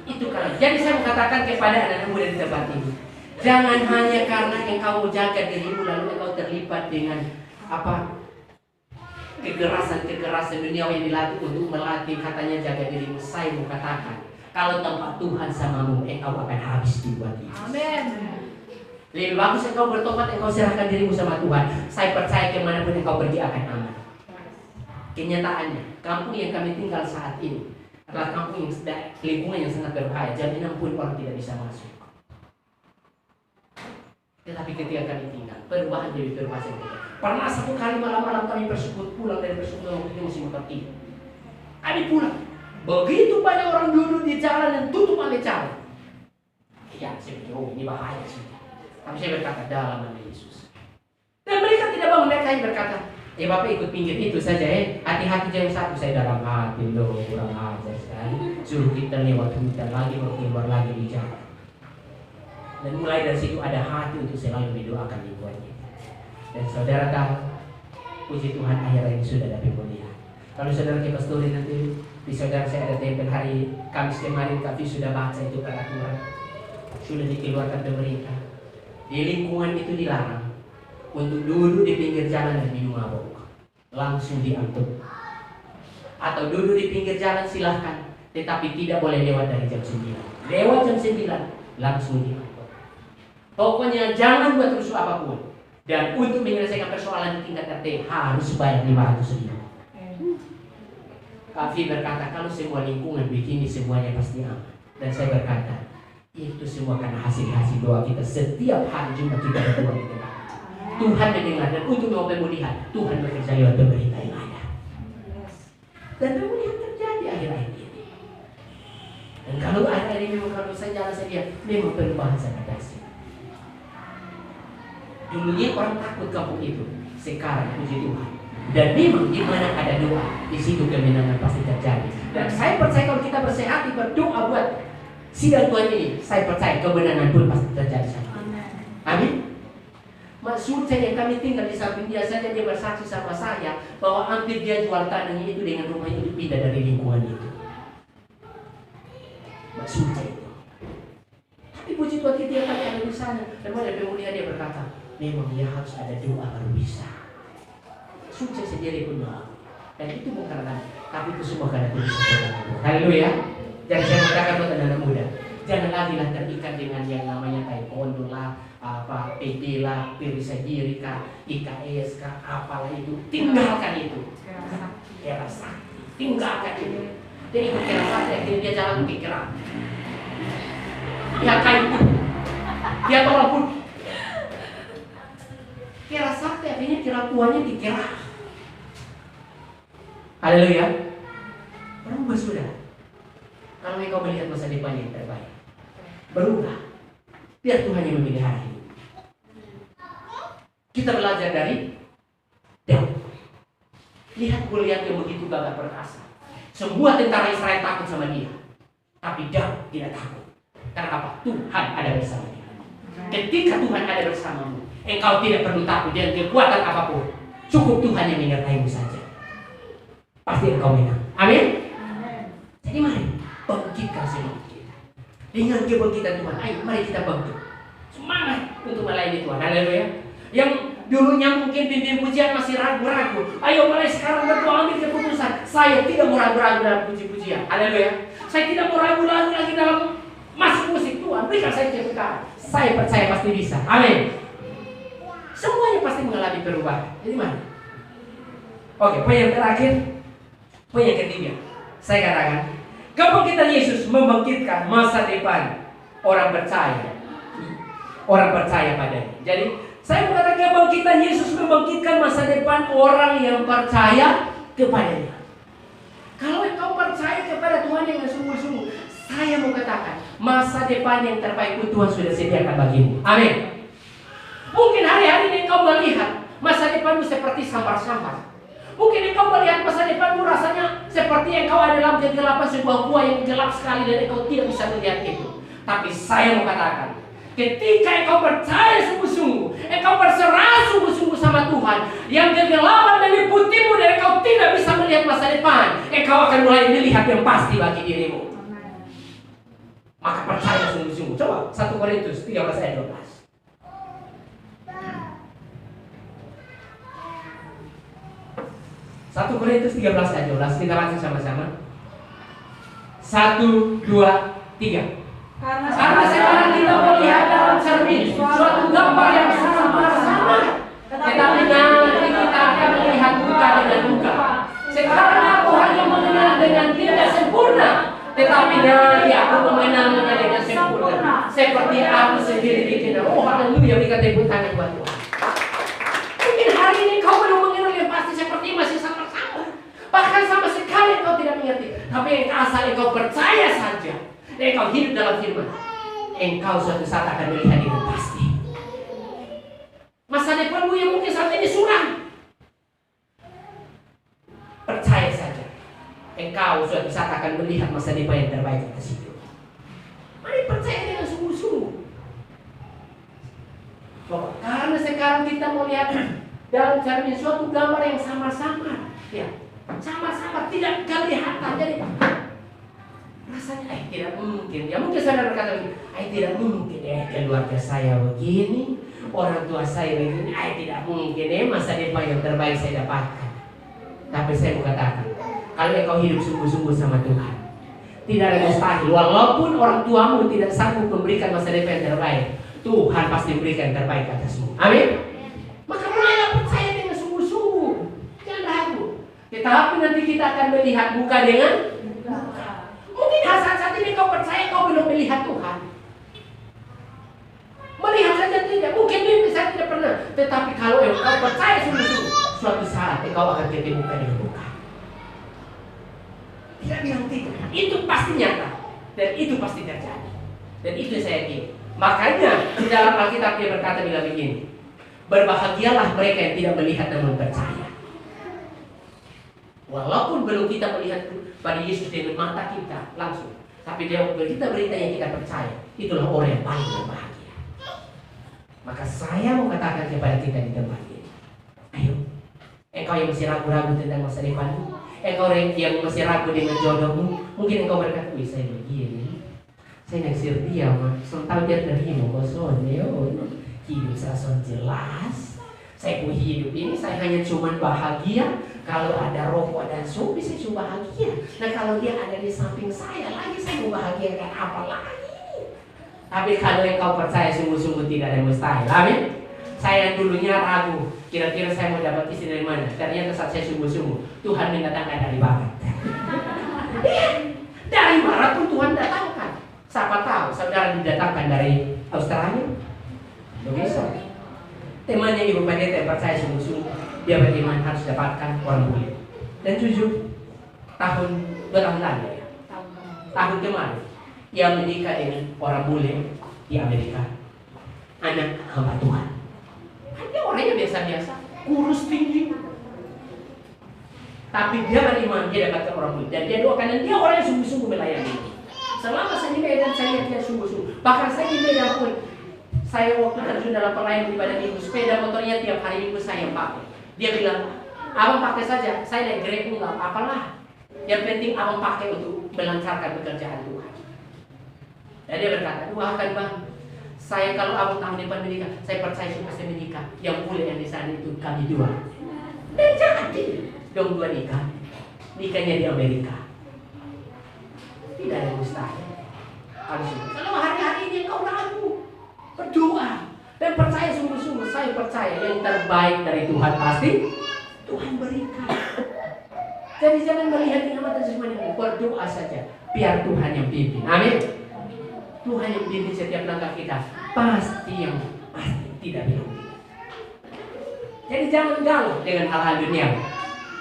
Itu kalau. Jadi saya mau katakan kepada anak-anak muda di tempat ini, jangan hanya karena engkau mau jaga dirimu lalu engkau terlibat dengan kekerasan dunia yang dilatih untuk melatih katanya jaga dirimu. Saya mau katakan, kalau tempat Tuhan samamu, engkau akan habis dibuat itu. Amin. Lebih bagus engkau bertobat, engkau serahkan dirimu sama Tuhan. Saya percaya kemanapun engkau pergi akan aman. Kenyataannya, kampung yang kami tinggal saat ini adalah kampung yang lingkungan yang sangat berbahaya. Jaminan pun orang tidak bisa masuk. Tetapi ketika kami tinggal, perubahan jadi perubahan. Pernah satu kali malam-malam kami bersekutu pulang dari bersekutu waktu itu masih motor tiga. Kami pulang, begitu banyak orang duduk di jalan dan tutup oleh jalan. Ya, saya pikir, ini bahaya sih. Tapi saya berkata dalam nama Yesus. Dan mereka tidak bangun, mereka hanya berkata, Bapak ikut pinggir itu saja hati-hati jam 1. Saya dalam hati loh, kurang ajar sekali. Suruh kita lewat hutan lagi, keluar lagi di jalan. Dan mulai dari situ ada hati untuk selalu mendoakan lingkungannya. Dan saudara tahu, puji Tuhan akhirnya ini sudah ada pemulihan. Kalau saudara ke pastori nanti, di saudara saya ada tempel hari Kamis kemarin, tapi sudah baca itu peraturan, sudah dikeluarkan pemerintah. Di lingkungan itu dilarang untuk duduk di pinggir jalan dan minum mabuk, langsung diangkut. Atau duduk di pinggir jalan silahkan, tetapi tidak boleh lewat dari jam 9. Lewat jam 9 langsung diangkut. Pokoknya jangan buat rusuh apapun. Dan untuk menyelesaikan persoalan di tingkat RT harus bayar 500.000. Kak Fi berkata kalau semua lingkungan begini semuanya pasti aman. Dan saya berkata itu semua karena hasil doa kita setiap hari Jumat kita berdoa di tempat. Tuhan mendengar dan untuk mau pemulihan Tuhan bekerja lewat pemerintah yang ada. Dan pemulihan terjadi akhir-akhir ini. Dan kalau akhir-akhir ini memang kalau saya jalan saya memang perubahan sangat dahsyat. Dulunya orang takut kampung itu, sekarang puji Tuhan. Dan memang di mana ada doa, di situ kemenangan pasti terjadi. Dan saya percaya kalau kita bersehati berdoa buat sidang Tuhan ini, saya percaya kemenangan pun pasti terjadi. Amin. Maksud saya kami tinggal di samping dia saja, dia bersaksi sama saya bahwa hampir dia jual tanahnya itu dengan rumah itu pindah dari lingkungan itu. Maksud saya itu. Tapi puji Tuhan kita kami ada di sana. Dan pada pemulihan dia berkata, memang dia harus ada doa baru bisa. Sukses sendiri pun mau. Dan itu bukan karena, tapi itu semua karena Tuhan. Haleluya. Jadi saya mengatakan buat anak muda, jangan lagi lah terikat dengan yang namanya taekwondo lah, PD lah, pirisa diri kah, IKS kah, apalah itu. Tinggalkan itu. Kera sakti. Tinggalkan itu. Dia ikut kera sakti, akhirnya dia jalan ke kera. Dia kayu pun. Dia tolong pun. Kera sakti akhirnya kera tuanya dikera. Haleluya. Berubah sudah. Kalau engkau melihat masa depan yang terbaik, berubah. Biar Tuhan yang memilih hari ini. Kita belajar dari Daud. Lihat Goliat yang begitu gagah perkasa. Semua tentara Israel takut sama dia. Tapi Daud tidak takut. Karena apa? Tuhan ada bersama dia. Ketika Tuhan ada bersamamu, engkau tidak perlu takut dengan kekuatan apapun. Cukup Tuhan yang menyertaimu saja. Pasti engkau menang. Amin. Jadi mari bangkitkan semangat kita. Dengan kebangkitan Tuhan, ayo mari kita bangkit. Semangat untuk melayani Tuhan. Haleluya. Yang dulunya mungkin pimpin pujian masih ragu-ragu, ayo mulai sekarang berdoa, ambil keputusan. Saya tidak mau ragu-ragu dalam puji-pujian. Haleluya. Saya tidak mau ragu-ragu lagi dalam masuk musik. Tuhan berikan saya kebenaran. Saya percaya pasti bisa. Amin. Semuanya pasti mengalami perubahan. Jadi mana? Oke, poin yang terakhir, poin yang ketiga. Saya katakan, kebangkitan Yesus membangkitkan masa depan orang percaya. Orang percaya padanya. Jadi saya mengatakan kebangkitan Yesus membangkitkan masa depan orang yang percaya kepadanya. Kalau engkau percaya kepada Tuhan dengan sungguh-sungguh, saya mau katakan masa depan yang terbaik pun Tuhan sudah sediakan bagimu. Amin. Mungkin hari-hari ini engkau melihat masa depanmu seperti samar-samar. Mungkin engkau melihat masa depanmu rasanya seperti engkau ada dalam kegelapan sebuah gua yang gelap sekali dan engkau tidak bisa melihat itu. Tapi saya mau katakan, ketika engkau percaya sungguh-sungguh, engkau berserah sungguh-sungguh sama Tuhan, yang kegelapan meliputimu dan engkau tidak bisa melihat masa depan, engkau akan mulai melihat yang pasti bagi dirimu. Maka percaya sungguh-sungguh. Coba 1 Korintus 13 ayat 12. 1 Korintus 13 ayat 12. Kita baca sama-sama. 1, 2, 3. Karena sekarang kita melihat dalam cermin suatu gambar yang samar-samar, tetapi nanti kita akan melihat muka dengan muka. Sekarang aku hanya mengenal dengan tidak sempurna, tetapi nanti aku mengenalnya dengan sempurna, seperti aku sendiri dikenal. Oh haleluya, berikan tepuk tangan buat Tuhan. Mungkin hari ini kau belum mengenal yang pasti seperti masih sama-sama, bahkan sama sekali kau tidak mengerti. Tapi yang asal engkau percaya saja, engkau hidup dalam firman, engkau suatu saat akan melihat dengan pasti masa depanmu yang mungkin saat ini suram. Percaya saja, engkau suatu saat akan melihat masa depan yang terbaik atas itu. Mari percaya dengan sungguh-sungguh. Karena sekarang kita melihat dalam cermin suatu gambar yang sama-sama, ya, sama-sama tidak kelihatan. Jadi rasanya tidak mungkin. Ya mungkin saudara berkata begini, tidak mungkin keluarga saya begini, orang tua saya begini, tidak mungkin masa depan yang terbaik saya dapatkan. Tapi saya mau katakan, kalau engkau hidup sungguh-sungguh sama Tuhan, tidak ada mustahil. Walaupun orang tuamu tidak sanggup memberikan masa depan yang terbaik, Tuhan pasti memberikan yang terbaik atasmu. Amin. Maka mulailah percaya dengan sungguh-sungguh, jangan ragu. Tetapi nanti kita akan melihat muka dengan muka. Mungkin saat ini kau percaya kau belum melihat Tuhan. Melihat saja tidak, mungkin mimpi saya tidak pernah. Tetapi kalau engkau percaya sungguh-sungguh, suatu saat engkau akan ketemu dengan muka. Tidak bilang tidak, itu pasti nyata dan itu pasti terjadi. Dan itu saya yakin. Makanya di dalam Alkitab dia berkata bilang begini, berbahagialah mereka yang tidak melihat namun percaya. Walaupun belum kita melihat pada Yesus dengan mata kita langsung, tapi dia kita berita yang kita percaya, itulah orang yang paling berbahagia. Maka saya mau katakan kepada kita di tempat ini, ayo, engkau yang masih ragu-ragu tentang masa depanmu, engkau yang masih ragu dengan jodohmu, mungkin engkau berkata, wih saya begini, saya naksir dia, tahu dia terima kosongnya, hidup saya jelas. Saya pun hidup ini saya hanya cuma bahagia kalau ada rokok dan suami, saya cuma bahagia. Nah kalau dia ada di samping saya lagi, saya mau bahagiakan apa lagi? Tapi kalau engkau percaya sungguh-sungguh tidak ada mustahil. Amin. Saya dulunya ragu, kira-kira saya mau dapat istri dari mana? Ternyata saat saya sungguh-sungguh, Tuhan mendatangkan dari barat. Dari barat pun Tuhan datangkan. Siapa tahu saudara didatangkan dari Australia? Tidak bisa. Temannya ibu pendeta yang percaya sungguh-sungguh, dia beriman harus dapatkan orang bule. Dan jujur, tahun 2 tahun lalu ya, tahun kemarin, ia menikah dengan orang bule di Amerika, anak hamba Tuhan. Dia orangnya biasa-biasa, kurus tinggi. Tapi dia beriman, dia dapatkan orang mulia. Dan dia doakan, dan dia orang yang sungguh-sungguh melayani. Selama saya di Medan, saya lihat dia sungguh-sungguh. Bahkan saya di Medan pun, saya waktu terjun dalam pelayanan di pada minggu, sepeda motornya tiap hari minggu saya yang pakai. Dia bilang, abang pakai saja, saya naik Grab enggak apalah. Yang penting abang pakai untuk melancarkan pekerjaan Tuhan. Dan dia berkata, doakan bang, saya kalau abang tahun depan menikah, saya percaya supaya saya menikah. Yang boleh yang di sana itu kami dua. Dan jadi dong dua nikah. Nikahnya di Amerika. Tidak ada mustahil. Kalau hari-hari ini kau ragu, berdoa dan percaya sungguh-sungguh. Saya percaya yang terbaik dari Tuhan pasti Tuhan berikan. Jadi jangan melihat dengan mata jasmani, berdoa saja. Biar Tuhan yang pimpin. Amin. Tuhan yang pimpin setiap langkah kita. Pasti tidak bingung. Jadi jangan galau dengan hal-hal dunia.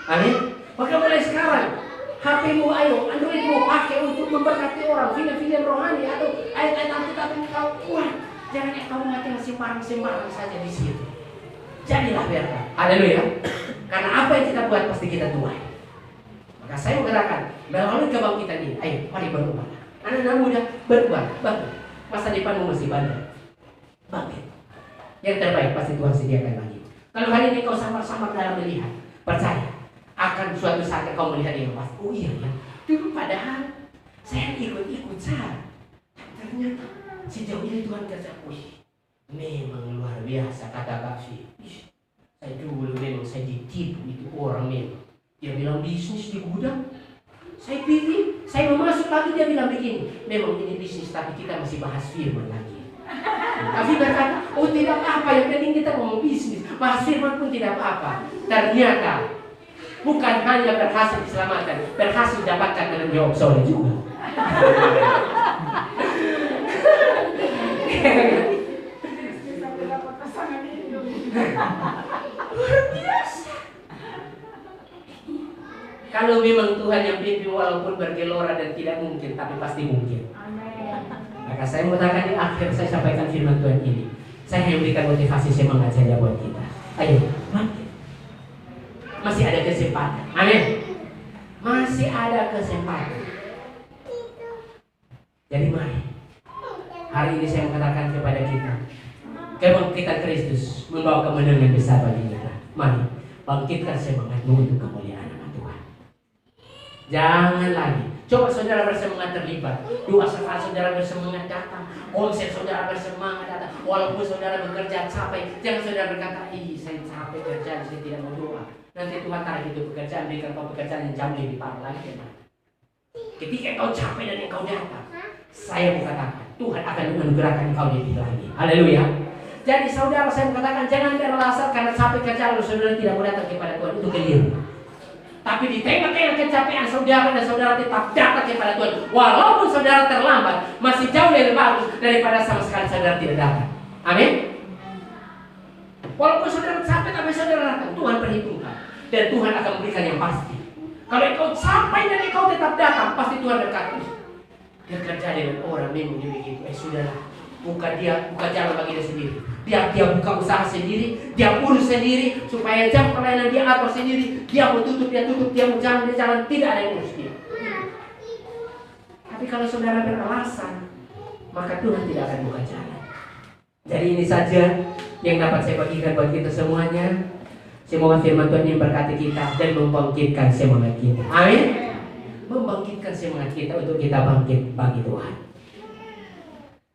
Amin. Maka mulai sekarang HP-mu ayo, Android-mu pakai untuk memberkati orang, film-film rohani atau ayat-ayat Alkitab kau kuat. Jangan kau mati sembarang-sembarang saja di situ. Jadilah berkah. Haleluya. Karena apa yang kita buat pasti kita tuai. Maka saya menggerakkan melalui kebangkitan ini. Ayo, mari berubah. Anak-anak muda berubah, bangkit. Masa depanmu masih banyak. Bangkit. Yang terbaik pasti Tuhan sediakan lagi. Kalau hari ini kau samar-samar dalam melihat, percaya akan suatu saat kau melihat yang pasti. Oh iya ya, dulu padahal saya ikut-ikut saja. Ternyata sejauh ini Tuhan kerja. Wih, memang luar biasa kata Kak Fi. Saya dulu memang saya ditipu itu orang memang. Dia bilang bisnis di gudang. Saya pilih, saya mau masuk lagi dia bilang begini. Memang ini bisnis tapi kita masih bahas firman lagi. Tapi berkata, oh tidak apa-apa, yang penting kita ngomong bisnis. Bahas firman pun tidak apa-apa. Ternyata bukan hanya berhasil diselamatkan, berhasil dapatkan dengan jawab soleh juga. Luar biasa. Kalau memang Tuhan yang pimpin walaupun bergelora dan tidak mungkin, tapi pasti mungkin. Maka saya mau katakan di akhir saya sampaikan firman Tuhan ini. Saya hanya berikan motivasi semangat saja buat kita. Ayo, bangkit. Masih ada kesempatan. Amin. Masih ada kesempatan. Jadi mari. Hari ini saya mengatakan kepada kita, kebangkitan Kristus membawa kemenangan besar bagi kita. Mari, bangkitkan semangatmu untuk kemuliaan nama Tuhan. Jangan lagi. Coba saudara bersemangat terlibat. Doa saat saudara bersemangat datang. Konsep saudara bersemangat datang. Walaupun saudara bekerja capek, jangan saudara berkata, ih saya capek kerja, saya tidak mau doa. Nanti Tuhan tarik itu pekerjaan, berikan kau pekerjaan yang jauh lebih parah lagi teman. Ketika kau capek dan kau datang, saya mau katakan Tuhan akan menganugerahkan kau lebih lagi. Haleluya. Jadi saudara saya mau katakan jangan beralasan karena capek kerja lalu saudara tidak mau datang kepada Tuhan, itu keliru. Tapi di tengah-tengah kecapean saudara dan saudara tetap datang kepada Tuhan. Walaupun saudara terlambat, masih jauh lebih bagus daripada sama sekali saudara tidak datang. Amin. Walaupun saudara capek tapi saudara datang, Tuhan perhitungkan. Dan Tuhan akan memberikan yang pasti. Kalau engkau sampai dan engkau tetap datang, pasti Tuhan berkata, dia kerja dengan orang memang begitu. Sudahlah, buka jalan bagi dia sendiri. Dia buka usaha sendiri, dia urus sendiri, supaya jam pelayanan dia atur sendiri. Dia mau tutup, dia tutup, dia mau jalan, dia jalan, tidak ada yang urus dia. Tapi kalau saudara beralasan, maka Tuhan tidak akan buka jalan. Jadi ini saja yang dapat saya bagikan buat kita semuanya. Semoga firman Tuhan ini berkati kita dan membangkitkan semangat kita. Amin. Membangkitkan semangat kita untuk kita bangkit bagi Tuhan.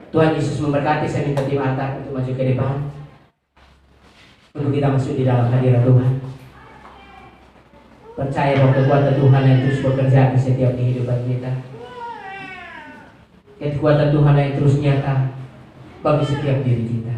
Tuhan Yesus memberkati. Saya minta tim altar untuk maju ke depan untuk kita masuk di dalam hadirat Tuhan. Percaya bahwa kekuatan Tuhan yang terus bekerja di setiap kehidupan kita. Kekuatan Tuhan yang terus nyata bagi setiap diri kita.